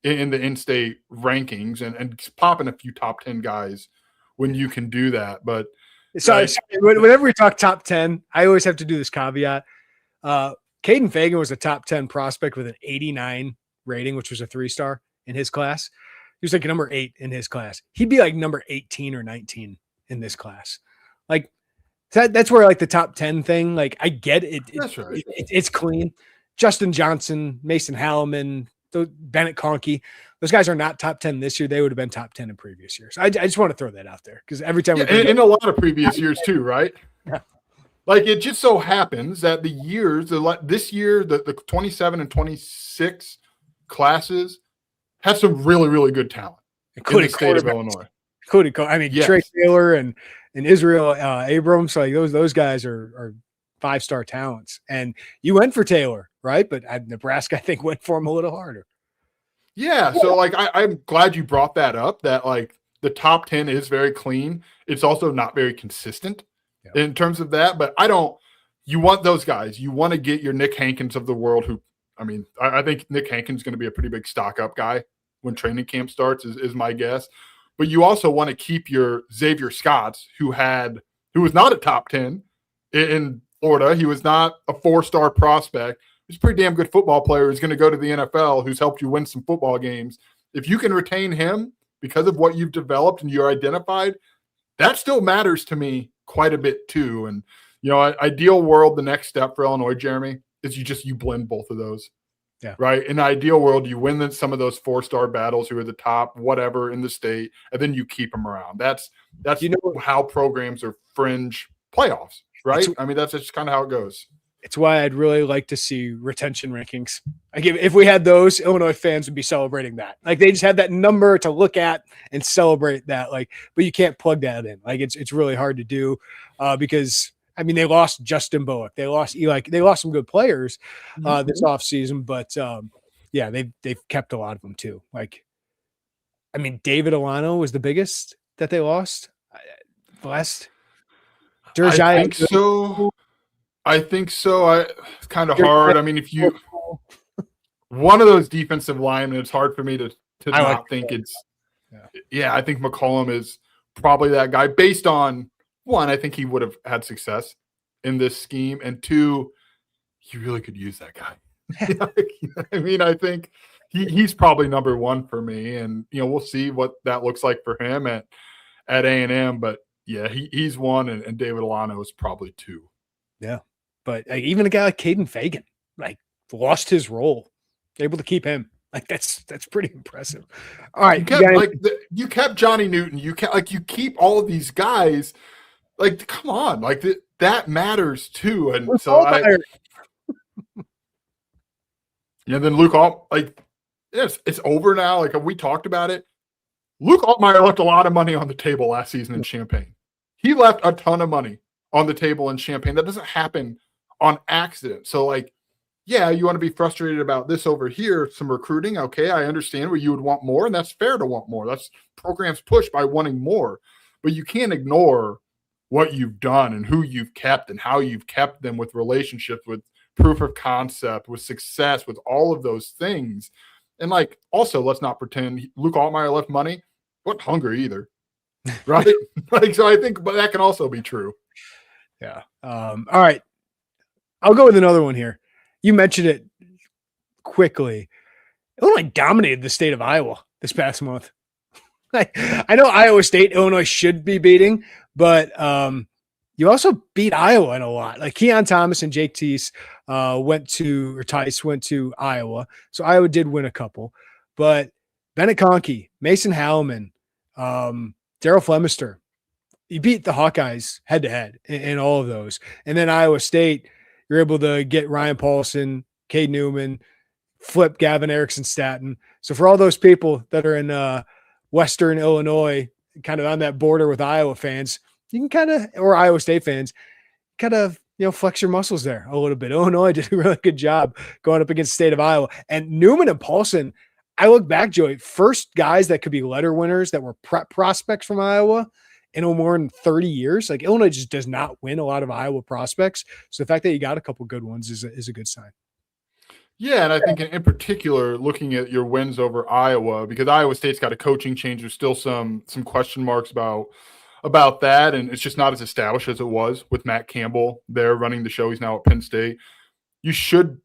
in the in-state rankings and popping a few top 10 guys when you can do that. But sorry, whenever we talk top 10, I always have to do this caveat. Caden Fagan was a top 10 prospect with an 89 rating, which was a 3-star in his class. He was like number 8 in his class. He'd be like number 18 or 19 in this class. Like that's where like the top 10 thing, like I get it. That's right. It's clean. Justin Johnson, Mason Halliman, Bennett Conkey, those guys are not top 10 this year. They would have been top 10 in previous years. I just want to throw that out there because every time in a lot of previous years too, right? Yeah. Like it just so happens that this year, the 27 and 26 classes have some really, really good talent, including in the state of Illinois. Yes. Trey Taylor and Israel Abrams, like those guys are 5-star talents. And you went for Taylor, right? But Nebraska, I think, went for him a little harder. Yeah. So like, I'm glad you brought that up, that like the top 10 is very clean. It's also not very consistent in terms of that, but you want those guys. You want to get your Nick Hankins of the world who, I think Nick Hankins is going to be a pretty big stock up guy when training camp starts is my guess. But you also want to keep your Xavier Scotts who was not a top 10 in Florida. He was not a 4-star prospect. He's a pretty damn good football player who's going to go to the NFL, who's helped you win some football games. If you can retain him because of what you've developed and you're identified, that still matters to me quite a bit too. And, ideal world, the next step for Illinois, Jeremy, is you blend both of those. Yeah. Right. In the ideal world, you win some of those 4-star battles who are the top, whatever in the state, and then you keep them around. That's how programs are fringe playoffs, right? I mean, that's just kind of how it goes. It's why I'd really like to see retention rankings. Like if we had those, Illinois fans would be celebrating that. Like they just had that number to look at and celebrate that. Like, but you can't plug that in. Like it's really hard to do because I mean they lost Justin Bullock, they lost Eli, they lost some good players this offseason, but yeah, they've kept a lot of them too. Like, I mean, David Alano was the biggest that they lost. Last, I think so. It's kind of hard. I mean, if you one of those defensive linemen, it's hard for me to not think it's. Yeah, I think McCollum is probably that guy. Based on one, I think he would have had success in this scheme, and two, you really could use that guy. I mean, I think he's probably number one for me, and we'll see what that looks like for him at A&M. But yeah, he's one, and David Alano is probably two. Yeah. But even a guy like Caden Fagan, like lost his role, able to keep him. Like that's pretty impressive. All right, you kept Johnny Newton. You keep all of these guys. Like, come on, like that matters too. And then Luke Alt, it's over now. Like we talked about it. Luke Altmaier left a lot of money on the table last season in Champaign. He left a ton of money on the table in Champaign. That doesn't happen on accident. So yeah, you want to be frustrated about this over here, some recruiting. Okay, I understand where you would want more, and that's fair to want more. That's programs push by wanting more. But you can't ignore what you've done and who you've kept and how you've kept them with relationships, with proof of concept, with success, with all of those things. And also, let's not pretend Luke Altmaier left money. Wasn't hungry either. Right? So I think, but that can also be true. Yeah. All right. I'll go with another one here. You mentioned it quickly. Illinois dominated the state of Iowa this past month. I know Iowa State, Illinois should be beating, but you also beat Iowa in a lot. Like Keon Thomas and Jake Tice went to Iowa. So Iowa did win a couple. But Bennett Conkey, Mason Halliman, Daryl Flemister, you beat the Hawkeyes head-to-head in all of those. And then Iowa State, you're able to get Ryan Paulson, Cade Newman, flip Gavin Erickson-Staton. So for all those people that are in Western Illinois, kind of on that border with Iowa fans, you can or Iowa State fans, flex your muscles there a little bit. Illinois did a really good job going up against the state of Iowa. And Newman and Paulson, I look back, Joey, first guys that could be letter winners that were prospects from Iowa in more than 30 years. Like Illinois just does not win a lot of Iowa prospects. So the fact that you got a couple good ones is a good sign. Yeah, and I think in particular, looking at your wins over Iowa, because Iowa State's got a coaching change, there's still some question marks about that, and it's just not as established as it was with Matt Campbell there running the show. He's now at Penn State. You should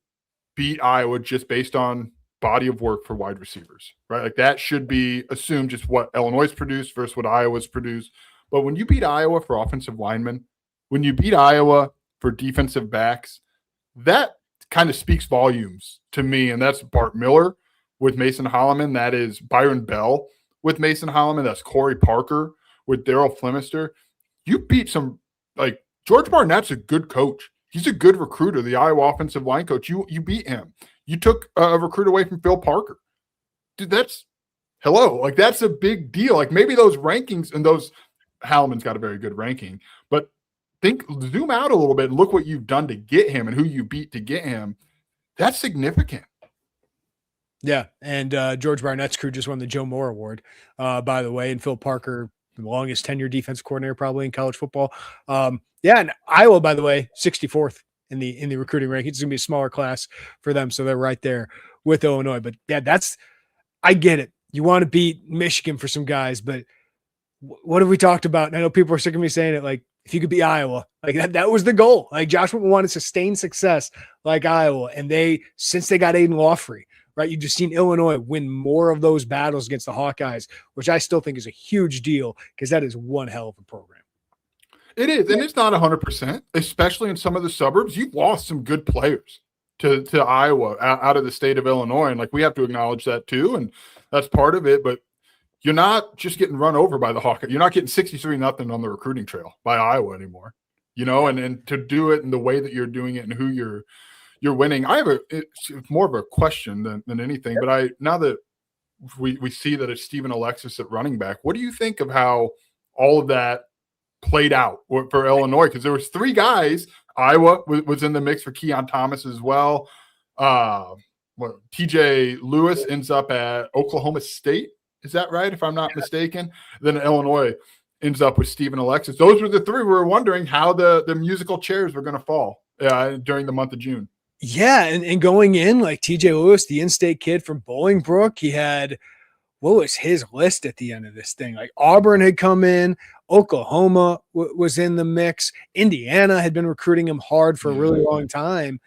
beat Iowa just based on body of work for wide receivers, right? Like that should be assumed just what Illinois produced versus what Iowa's produced. But when you beat Iowa for offensive linemen, when you beat Iowa for defensive backs, that kind of speaks volumes to me. And that's Bart Miller with Mason Holloman. That is Byron Bell with Mason Holloman. That's Corey Parker with Daryl Flemister. You beat George Barnett's a good coach. He's a good recruiter, the Iowa offensive line coach. You beat him. You took a recruit away from Phil Parker. Dude, that's a big deal. Like maybe those rankings and those Halliman's got a very good ranking, but zoom out a little bit and look what you've done to get him and who you beat to get him. That's significant. Yeah. And George Barnett's crew just won the Joe Moore Award, by the way, and Phil Parker, the longest tenured defensive coordinator probably in college football. And Iowa, by the way, 64th in the recruiting rankings. It's gonna be a smaller class for them, so they're right there with Illinois. But yeah, I get it. You want to beat Michigan for some guys, but what have we talked about? And I know people are sick of me saying it. Like if you could beat Iowa, like that was the goal. Like Josh Whitman wanted sustained success like Iowa, and since they got Aiden Lawfrey, right? You've just seen Illinois win more of those battles against the Hawkeyes, which I still think is a huge deal because that is one hell of a program. It is, and it's not 100%, especially in some of the suburbs. You've lost some good players to Iowa out of the state of Illinois. And like, we have to acknowledge that too. And that's part of it, but you're not just getting run over by the Hawkeyes. You're not getting 63-0 on the recruiting trail by Iowa anymore, and to do it in the way that you're doing it and who you're winning. It's more of a question than anything, but now that we see that it's Stephen Alexis at running back, what do you think of how all of that played out for Illinois? Because there was 3 guys. Iowa was in the mix for Keon Thomas as well. TJ Lewis ends up at Oklahoma State. Is that right? If I'm not mistaken. Then Illinois ends up with Stephen Alexis. Those were the 3 we were wondering how the musical chairs were going to fall during the month of June. Yeah, and going in, like TJ Lewis, the in-state kid from Bolingbrook, he had, what was his list at the end of this thing? Like Auburn had come in, Oklahoma was in the mix, Indiana had been recruiting him hard for a really long time.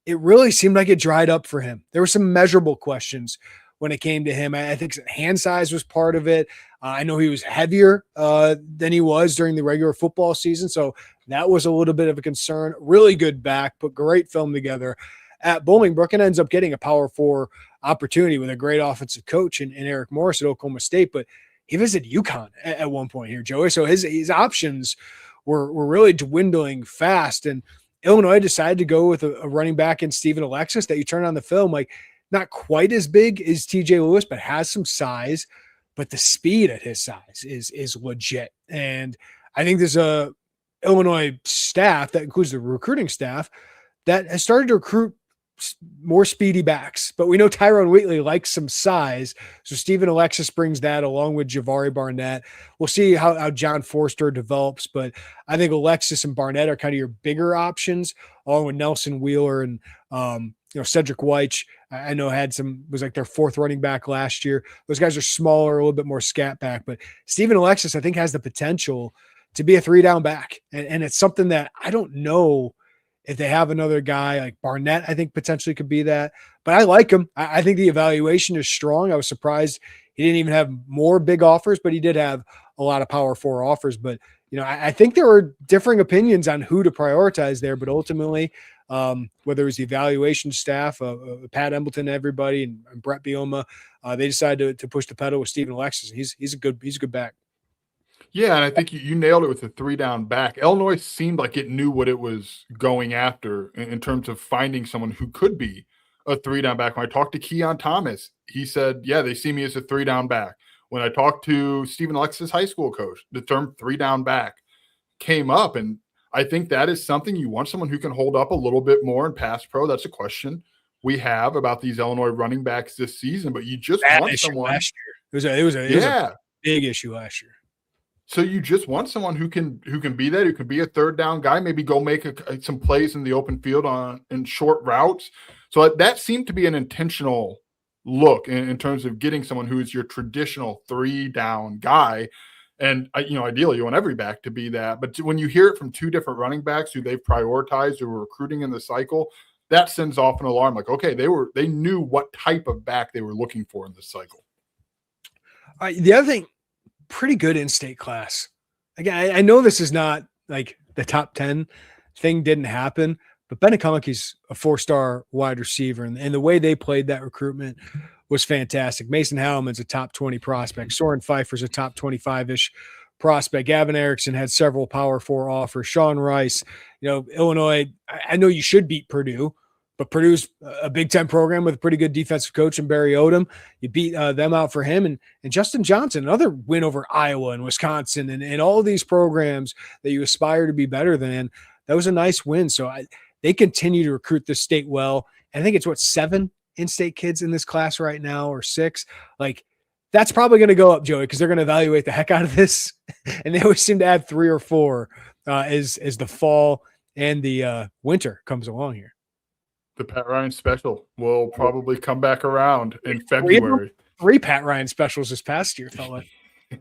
It really seemed like it dried up for him. There were some measurable questions when it came to him. I think hand size was part of it. I know he was heavier than he was during the regular football season, so that was a little bit of a concern. Really good back, put great film together at Bolingbrook, and ends up getting a Power 4 opportunity with a great offensive coach in Eric Morris at Oklahoma State. But he visited UConn at one point here, Joey. So his options were really dwindling fast, and Illinois decided to go with a running back in Stephen Alexis that you turn on the film, like not quite as big as TJ Lewis, but has some size. But the speed at his size is legit. And I think there's a Illinois staff that includes the recruiting staff that has started to recruit more speedy backs. But we know Tyrone Wheatley likes some size. So Stephen Alexis brings that along with Javari Barnett. We'll see how John Forster develops. But I think Alexis and Barnett are kind of your bigger options, along with Nelson Wheeler and Cedric Weich. I know was like their 4th running back last year. Those guys are smaller, a little bit more scat back, but Stephen Alexis, I think, has the potential to be a 3-down back. And it's something that I don't know if they have another guy like Barnett. I think potentially could be that, but I like him. I think the evaluation is strong. I was surprised he didn't even have more big offers, but he did have a lot of Power 4 offers. But, I think there were differing opinions on who to prioritize there, but ultimately, whether it was the evaluation staff, Pat Embleton, everybody, and Brett Bielema, they decided to push the pedal with Stephen Alexis. He's a good back. Yeah, and I think you nailed it with the 3-down back. Illinois seemed like it knew what it was going after in terms of finding someone who could be a 3-down back. When I talked to Keon Thomas, he said, yeah, they see me as a 3-down back. When I talked to Stephen Alexis' high school coach, the term 3-down back came up, and I think that is something you want, someone who can hold up a little bit more in pass pro. That's a question we have about these Illinois running backs this season, but you just want someone last year. It was a big issue last year. So you just want someone who can be that, who can be a 3rd-down guy, maybe go make some plays in the open field in short routes. So that seemed to be an intentional look in terms of getting someone who is your traditional 3-down guy. And, ideally you want every back to be that. But when you hear it from 2 different running backs who they've prioritized, who were recruiting in the cycle, that sends off an alarm. Like, okay, they knew what type of back they were looking for in this cycle. The other thing, pretty good in-state class. Again, I know this is not like the top 10 thing didn't happen, but Benekamaka's a 4-star wide receiver, and the way they played that recruitment was fantastic. Mason Howman's a top 20 prospect. Soren Pfeiffer's a top 25-ish prospect. Gavin Erickson had several Power 4 offers. Sean Rice, Illinois, I know you should beat Purdue, but Purdue's a Big Ten program with a pretty good defensive coach in Barry Odom. You beat them out for him. And Justin Johnson, another win over Iowa and Wisconsin and all of these programs that you aspire to be better than. That was a nice win. So they continue to recruit this state well. And I think it's 7 in-state kids in this class right now, or 6. Like, that's probably going to go up, Joey, because they're going to evaluate the heck out of this. And they always seem to add 3 or 4 as the fall and the winter comes along here. The Pat Ryan special will probably come back around in February. 3 Pat Ryan specials this past year, felt like.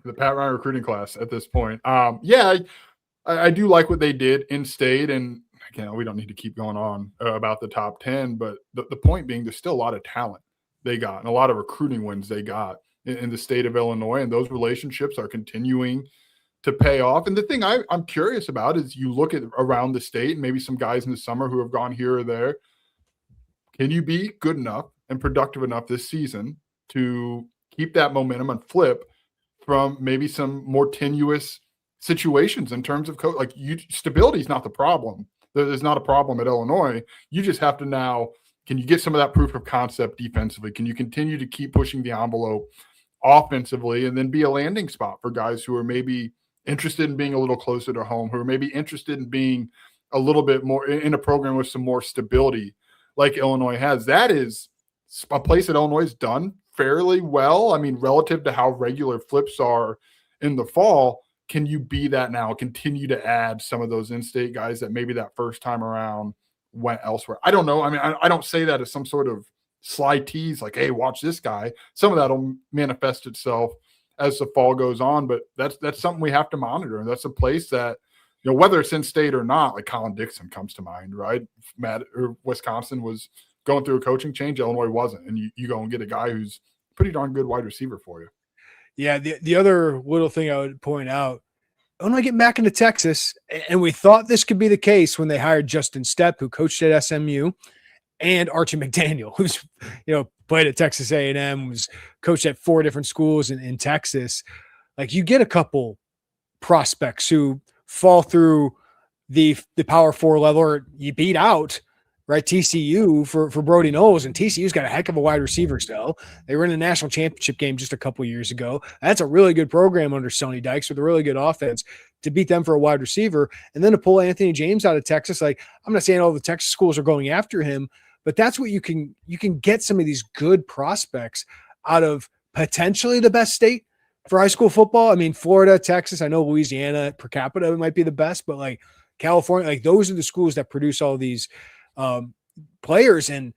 The Pat Ryan recruiting class at this point. I do like what they did in state, and again, we don't need to keep going on about the top 10, but the point being, there's still a lot of talent they got and a lot of recruiting wins they got in the state of Illinois, and those relationships are continuing to pay off. And the thing I'm curious about is you look at around the state and maybe some guys in the summer who have gone here or there. Can you be good enough and productive enough this season to keep that momentum and flip from maybe some more tenuous situations in terms of stability is not the problem. There's not a problem at Illinois. You just have to now, can you get some of that proof of concept defensively? Can you continue to keep pushing the envelope offensively and then be a landing spot for guys who are maybe interested in being a little closer to home, who are maybe interested in being a little bit more in a program with some more stability like Illinois has? That is a place that Illinois has done fairly well. I mean, relative to how regular flips are in the fall, can you be that now? Continue to add some of those in-state guys that maybe that first time around went elsewhere. I don't know. I mean, I don't say that as some sort of sly tease, like, hey, watch this guy. Some of that will manifest itself as the fall goes on, but that's something we have to monitor. And that's a place that, you know, whether it's in state or not, like Colin Dixon comes to mind, right? Wisconsin was going through a coaching change. Illinois wasn't. And you go and get a guy who's pretty darn good wide receiver for you. Yeah. The other little thing I would point out, Illinois get back into Texas, and we thought this could be the case when they hired Justin Stepp, who coached at SMU, and Archie McDaniel, who's, you know, played at Texas A&M, was coached at 4 different schools in Texas. Like, you get a couple prospects who fall through the Power 4 level, or you beat out, right, TCU for Brody Knowles, and TCU's got a heck of a wide receiver still. They were in the national championship game just a couple years ago. That's a really good program under Sonny Dykes with a really good offense. To beat them for a wide receiver, and then to pull Anthony James out of Texas, like, I'm not saying all the Texas schools are going after him, but that's what you can get some of these good prospects out of potentially the best state for high school football. I mean, Florida, Texas, I know Louisiana per capita might be the best, but like California, like, those are the schools that produce all these players, and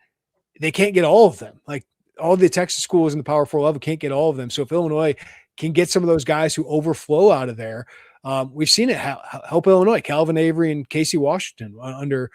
they can't get all of them. Like, all the Texas schools in the Power 4 level can't get all of them. So if Illinois can get some of those guys who overflow out of there, we've seen it help Illinois. Calvin Avery and Casey Washington under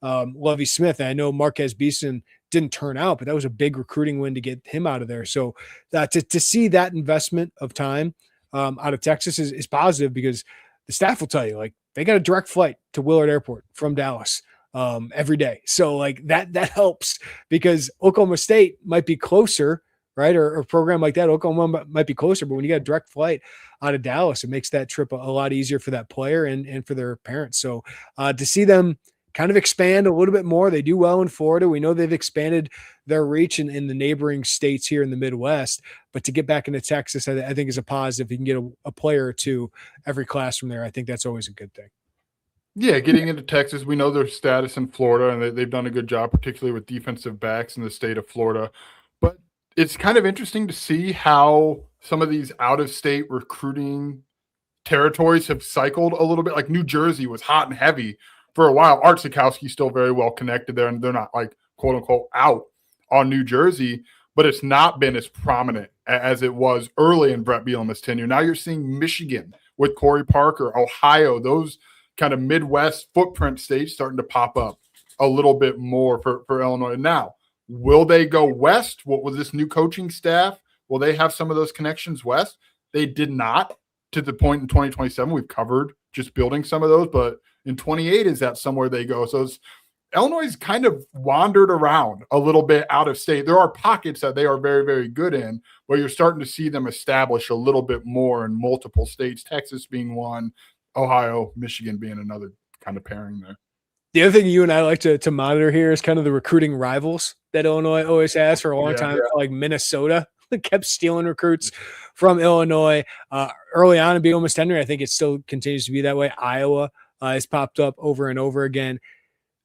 Lovie Smith. And I know Marquez Beeson didn't turn out, but that was a big recruiting win to get him out of there. So to see that investment of time out of Texas is positive, because the staff will tell you, like, they got a direct flight to Willard Airport from Dallas every day. So like that helps, because Oklahoma State might be closer, right? Or a program like that, Oklahoma might be closer, but when you got a direct flight out of Dallas, it makes that trip a lot easier for that player and for their parents. So to see them kind of expand a little bit more, they do well in Florida. We know they've expanded their reach in the neighboring states here in the Midwest, but to get back into Texas, I think is a positive. You can get a player or two every class from there. I think that's always a good thing. Yeah, getting into Texas, we know their status in Florida, and they've done a good job, particularly with defensive backs in the state of Florida. But it's kind of interesting to see how some of these out-of-state recruiting territories have cycled a little bit. Like New Jersey was hot and heavy for a while. Art Sikowski's still very well connected there, and they're not like quote-unquote out on New Jersey, but it's not been as prominent as it was early in Brett Bielema's tenure. Now you're seeing Michigan with Corey Parker, Ohio, those kind of Midwest footprint states starting to pop up a little bit more for Illinois. Now, will they go west? What was this new coaching staff? Will they have some of those connections west? They did not, to the point in 2027. We've covered just building some of those, but in 28, is that somewhere they go? So Illinois kind of wandered around a little bit out of state. There are pockets that they are very, very good in, where you're starting to see them establish a little bit more in multiple states, Texas being one, Ohio, Michigan being another kind of pairing there. The other thing you and I like to monitor here is kind of the recruiting rivals that Illinois always has for a long time. Yeah. Like Minnesota kept stealing recruits from Illinois early on in Bielema's tenure. I think it still continues to be that way. Iowa has popped up over and over again.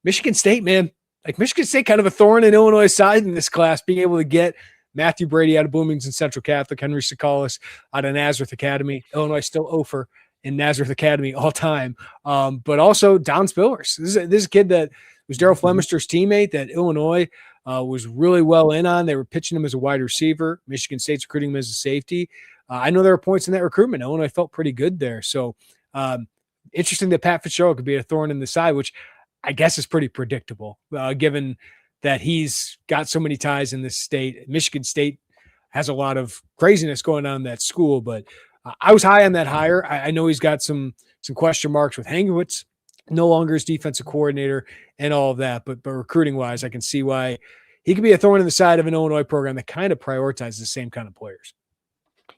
Michigan State, man, like Michigan State, kind of a thorn in Illinois' side in this class, being able to get Matthew Brady out of Bloomington Central Catholic, Henry Sakalis out of Nazareth Academy. Illinois still over in Nazareth Academy all time. But also Don Spillers. This is a kid that was Daryl Flemister's teammate that Illinois was really well in on. They were pitching him as a wide receiver. Michigan State's recruiting him as a safety. I know there were points in that recruitment. Illinois felt pretty good there. So interesting that Pat Fitzgerald could be a thorn in the side, which I guess is pretty predictable, given that he's got so many ties in this state. Michigan State has a lot of craziness going on in that school, but I was high on that hire. I know he's got some question marks with Hangewitz, no longer his defensive coordinator and all of that, but recruiting wise, I can see why he could be a thorn in the side of an Illinois program that kind of prioritizes the same kind of players.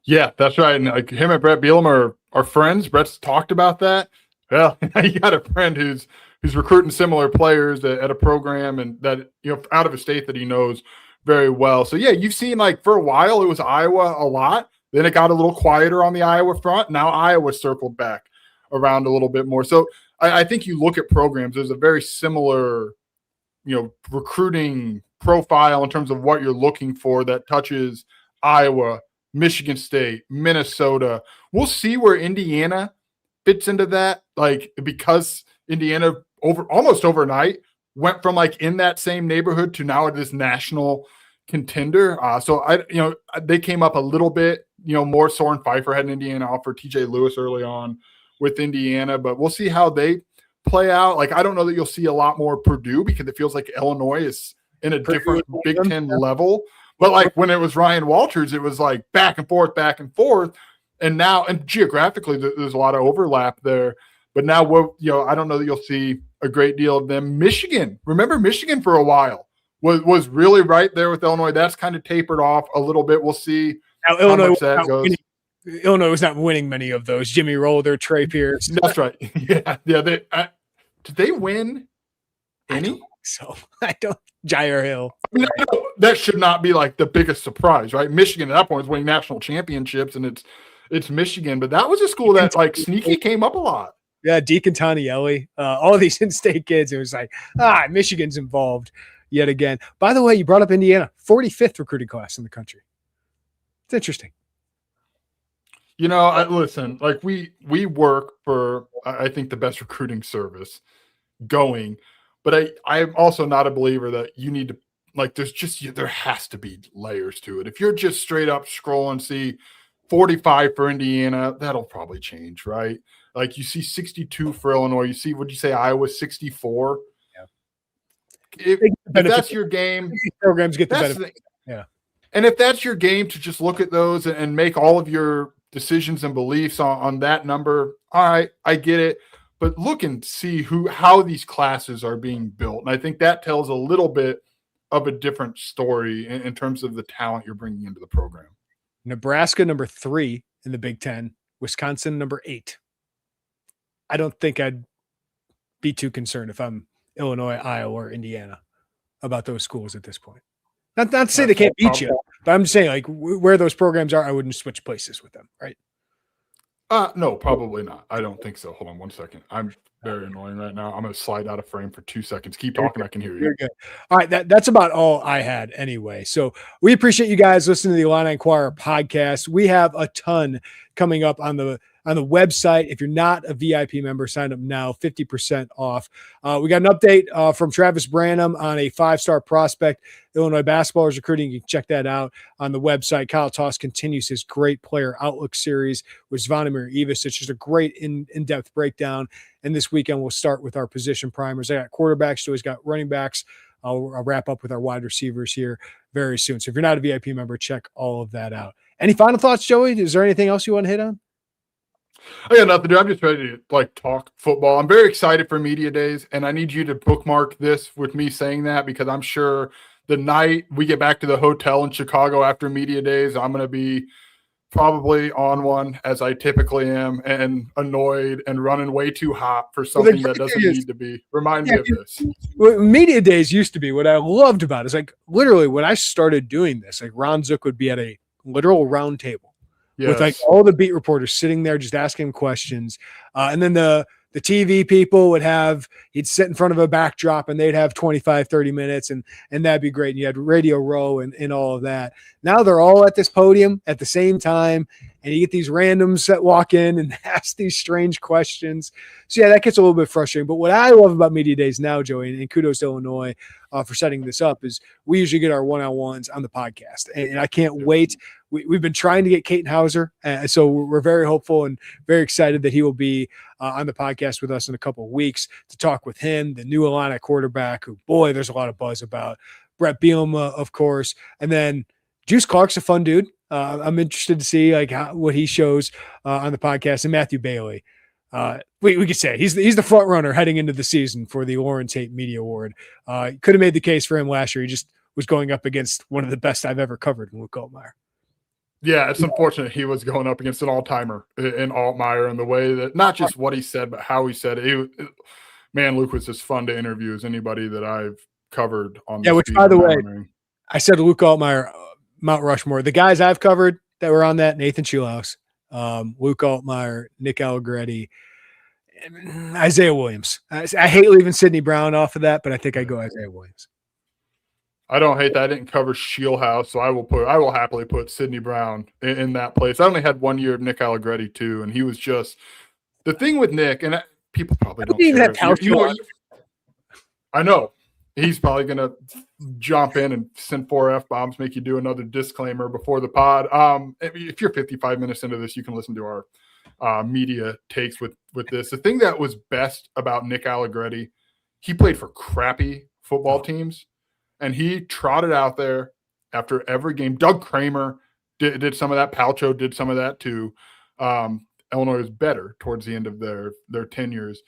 Yeah, that's right. And like him and Brett Bielema are friends. Brett's talked about that. Well, you got a friend who's recruiting similar players at a program and that, out of a state that he knows very well. So yeah, you've seen like for a while it was Iowa a lot. Then it got a little quieter on the Iowa front. Now Iowa circled back around a little bit more. So I think you look at programs, there's a very similar, recruiting profile in terms of what you're looking for that touches Iowa, Michigan State, Minnesota. We'll see where Indiana fits into that, like because Indiana almost overnight went from like in that same neighborhood to now this national contender. So they came up a little bit, more. Soren Pfeiffer had an Indiana offer, TJ Lewis early on with Indiana, but we'll see how they play out. Like, I don't know that you'll see a lot more Purdue because it feels like Illinois is in a different Big Ten level. But like when it was Ryan Walters, it was like back and forth. And now, and geographically, there's a lot of overlap there. But now, I don't know that you'll see a great deal of them. Michigan, remember Michigan for a while was really right there with Illinois. That's kind of tapered off a little bit. We'll see how much that goes. Illinois was not winning many of those. Jimmy Rolder, Trey Pierce. That's right. Yeah. Did they win any? I don't. Jair Hill. I mean, that should not be like the biggest surprise, right? Michigan at that point is winning national championships, and it's Michigan, but that was a school that like sneaky came up a lot. Yeah, Deacon Tanielli, all of these in-state kids. It was like, Michigan's involved yet again. By the way, you brought up Indiana, 45th recruiting class in the country. It's interesting. Listen, like we work for, I think, the best recruiting service going, but I'm also not a believer that you need to, like, there has to be layers to it. If you're just straight up scroll and see 45 for Indiana, that'll probably change, right? Like you see 62 for Illinois. You see, would you say Iowa 64? Yeah. If that's your game, programs get the benefit. Yeah. And if that's your game to just look at those and make all of your decisions and beliefs on that number, all right, I get it. But look and see how these classes are being built. And I think that tells a little bit of a different story in terms of the talent you're bringing into the program. Nebraska, number 3 in the Big Ten. Wisconsin, number 8. I don't think I'd be too concerned if I'm Illinois, Iowa, or Indiana about those schools at this point. Not to say they can't beat you, but I'm just saying, like, where those programs are, I wouldn't switch places with them, right? No, probably not. I don't think so. Hold on one second. I'm very annoying right now. I'm going to slide out of frame for 2 seconds. Keep talking. I can hear you. You're good. All right. That's about all I had anyway. So we appreciate you guys listening to the Illini Inquirer podcast. We have a ton coming up on the website. If you're not a VIP member, sign up now, 50% off. We got an update from Travis Branham on a 5-star prospect. Illinois basketball is recruiting. You can check that out on the website. Kyle Toss continues his great player outlook series with Zvonimir Ivic. It's just a great in-depth breakdown. And this weekend, we'll start with our position primers. I got quarterbacks, so he's got running backs. I'll wrap up with our wide receivers here very soon. So if you're not a VIP member, check all of that out. Any final thoughts, Joey? Is there anything else you want to hit on? I got nothing to do. I'm just ready to talk football. I'm very excited for media days, and I need you to bookmark this with me saying that because I'm sure the night we get back to the hotel in Chicago after media days, I'm going to be probably on one as I typically am and annoyed and running way too hot for something that doesn't need to be. Remind me of this. Media days used to be what I loved about it. It's like literally when I started doing this, like Ron Zook would be at a literal round table. Yes. With like all the beat reporters sitting there just asking him questions. And then the TV people he'd sit in front of a backdrop and they'd have 25, 30 minutes and that'd be great. And you had Radio Row and all of that. Now they're all at this podium at the same time and you get these randoms that walk in and ask these strange questions. So yeah, that gets a little bit frustrating. But what I love about media days now, Joey, and kudos to Illinois for setting this up, is we usually get our one-on-ones on the podcast. And I can't wait. We've been trying to get Caton Hauser, so we're very hopeful and very excited that he will be on the podcast with us in a couple of weeks to talk with him, the new Illini quarterback, who, boy, there's a lot of buzz about. Brett Bielema, of course, and then Juice Clark's a fun dude. I'm interested to see what he shows on the podcast, and Matthew Bailey. We could say he's the front runner heading into the season for the Lawrence Haight Media Award. Could have made the case for him last year. He just was going up against one of the best I've ever covered in Luke Altmaier. Yeah, it's unfortunate he was going up against an all-timer in Altmaier, and the way that not just what he said, but how he said it. Man, Luke was as fun to interview as anybody that I've covered on. Yeah, which by the way, I said Luke Altmaier, Mount Rushmore. The guys I've covered that were on that: Nathan Schulhaus, Luke Altmaier, Nick Allegretti, Isaiah Williams. I hate leaving Sidney Brown off of that, but I think I go Isaiah Williams. I don't hate that. I didn't cover Schulhaus, so I will happily put Sidney Brown in that place. I only had 1 year of Nick Allegretti too, and he was just the thing with Nick. And people probably don't even have I know he's probably gonna jump in and send 4 F-bombs, make you do another disclaimer before the pod. If you're 55 minutes into this, you can listen to our media takes with this. The thing that was best about Nick Allegretti, he played for crappy football teams. And he trotted out there after every game. Doug Kramer did some of that. Palcho did some of that too. Illinois was better towards the end of their tenures.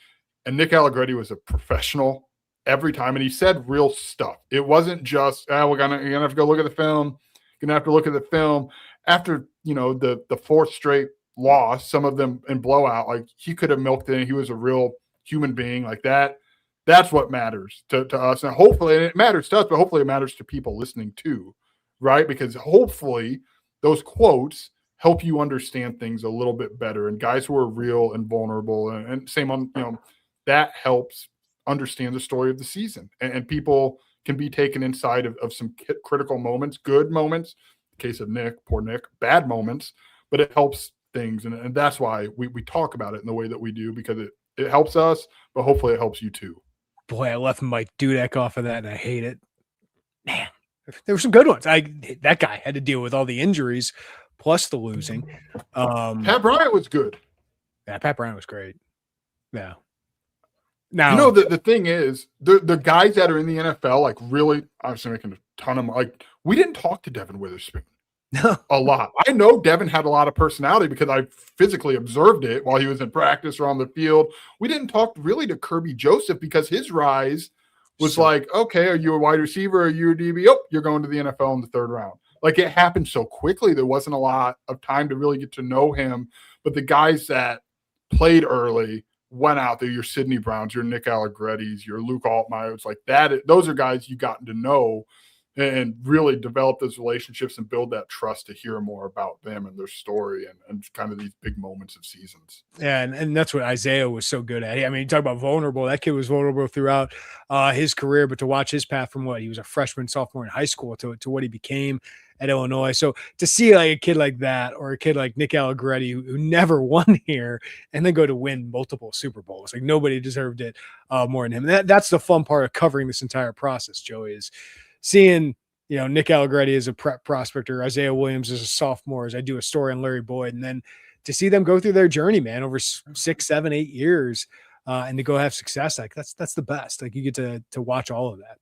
And Nick Allegretti was a professional every time. And he said real stuff. It wasn't just, you're going to have to go look at the film. You're going to have to look at the film. After, the fourth straight loss, some of them in blowout, like he could have milked it. He was a real human being like that. That's what matters to us. And hopefully, and it matters to us, but hopefully it matters to people listening too, right? Because hopefully those quotes help you understand things a little bit better. And guys who are real and vulnerable and same on, that helps understand the story of the season. And people can be taken inside of some critical moments, good moments, in the case of Nick, poor Nick, bad moments, but it helps things. And that's why we talk about it in the way that we do, because it helps us, but hopefully it helps you too. Boy, I left Mike Dudek off of that, and I hate it. Man, there were some good ones. That guy had to deal with all the injuries plus the losing. Pat Bryant was good. Yeah, Pat Bryant was great. Yeah. Now, the thing is, the guys that are in the NFL, like really, obviously making a ton of like. We didn't talk to Devin Witherspoon a lot. I know Devin had a lot of personality because I physically observed it while he was in practice or on the field. We didn't talk really to Kirby Joseph because his rise was like, okay, are you a wide receiver? Are you a DB? Oh, you're going to the NFL in the 3rd round. Like it happened so quickly. There wasn't a lot of time to really get to know him. But the guys that played early went out there, your Sidney Browns, your Nick Allegretti's, your Luke Altmaier, like that. Those are guys you gotten to know and really develop those relationships and build that trust to hear more about them and their story and kind of these big moments of seasons. Yeah, and that's what Isaiah was so good at. I mean, you talk about vulnerable. That kid was vulnerable throughout his career, but to watch his path from what he was a freshman, sophomore in high school to what he became at Illinois. So to see like a kid like that or a kid like Nick Allegretti who never won here and then go to win multiple Super Bowls, like nobody deserved it more than him. And that's the fun part of covering this entire process, Joey, is seeing, Nick Allegretti as a prep prospector, Isaiah Williams as a sophomore, as I do a story on Larry Boyd, and then to see them go through their journey, man, over 6, 7, 8 years and to go have success. Like that's the best. Like you get to watch all of that.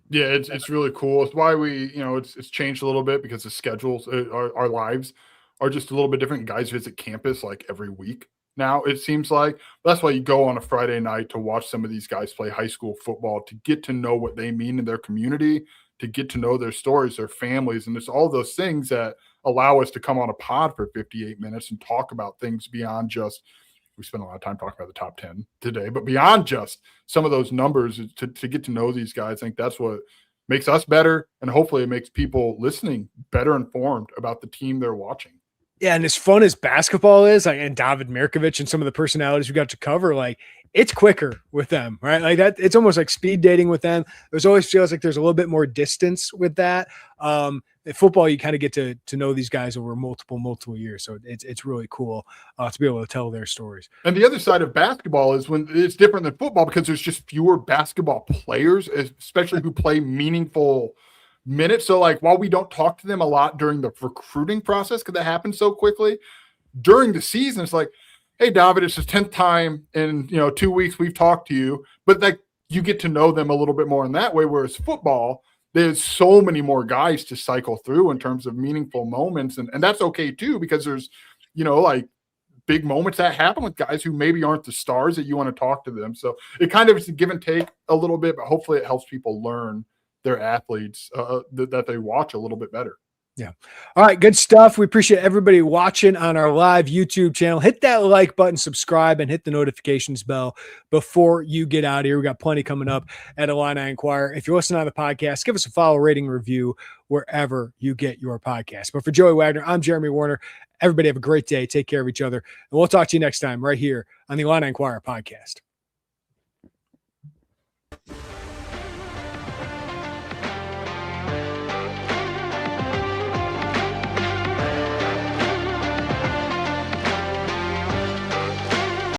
Yeah, it's really cool. It's why we, it's changed a little bit because the schedules, our lives are just a little bit different. Guys visit campus like every week now, it seems like. That's why you go on a Friday night to watch some of these guys play high school football, to get to know what they mean in their community, to get to know their stories, their families. And it's all those things that allow us to come on a pod for 58 minutes and talk about things beyond just, we spent a lot of time talking about the top 10 today, but beyond just some of those numbers, to get to know these guys. I think that's what makes us better. And hopefully it makes people listening better informed about the team they're watching. Yeah, and as fun as basketball is, like, and David Mirkovic and some of the personalities we got to cover, like it's quicker with them, right? Like that, it's almost like speed dating with them. There's always feels like there's a little bit more distance with that. In football, you kind of get to know these guys over multiple years, so it's really cool to be able to tell their stories. And the other side of basketball is when it's different than football because there's just fewer basketball players, especially who play meaningful minutes. So like while we don't talk to them a lot during the recruiting process because that happens so quickly, during the season it's like, hey David, it's the 10th time in 2 weeks we've talked to you, but like you get to know them a little bit more in that way. Whereas football, there's so many more guys to cycle through in terms of meaningful moments, and that's okay too because there's like big moments that happen with guys who maybe aren't the stars that you want to talk to them. So it kind of is a give and take a little bit, but hopefully it helps people learn their athletes that they watch a little bit better. Yeah. All right. Good stuff. We appreciate everybody watching on our live YouTube channel. Hit that like button, subscribe, and hit the notifications bell before you get out of here. We got plenty coming up at Illini Inquirer. If you're listening on the podcast, give us a follow, rating, review wherever you get your podcast. But for Joey Wagner, I'm Jeremy Werner. Everybody have a great day. Take care of each other. And we'll talk to you next time right here on the Illini Inquirer podcast.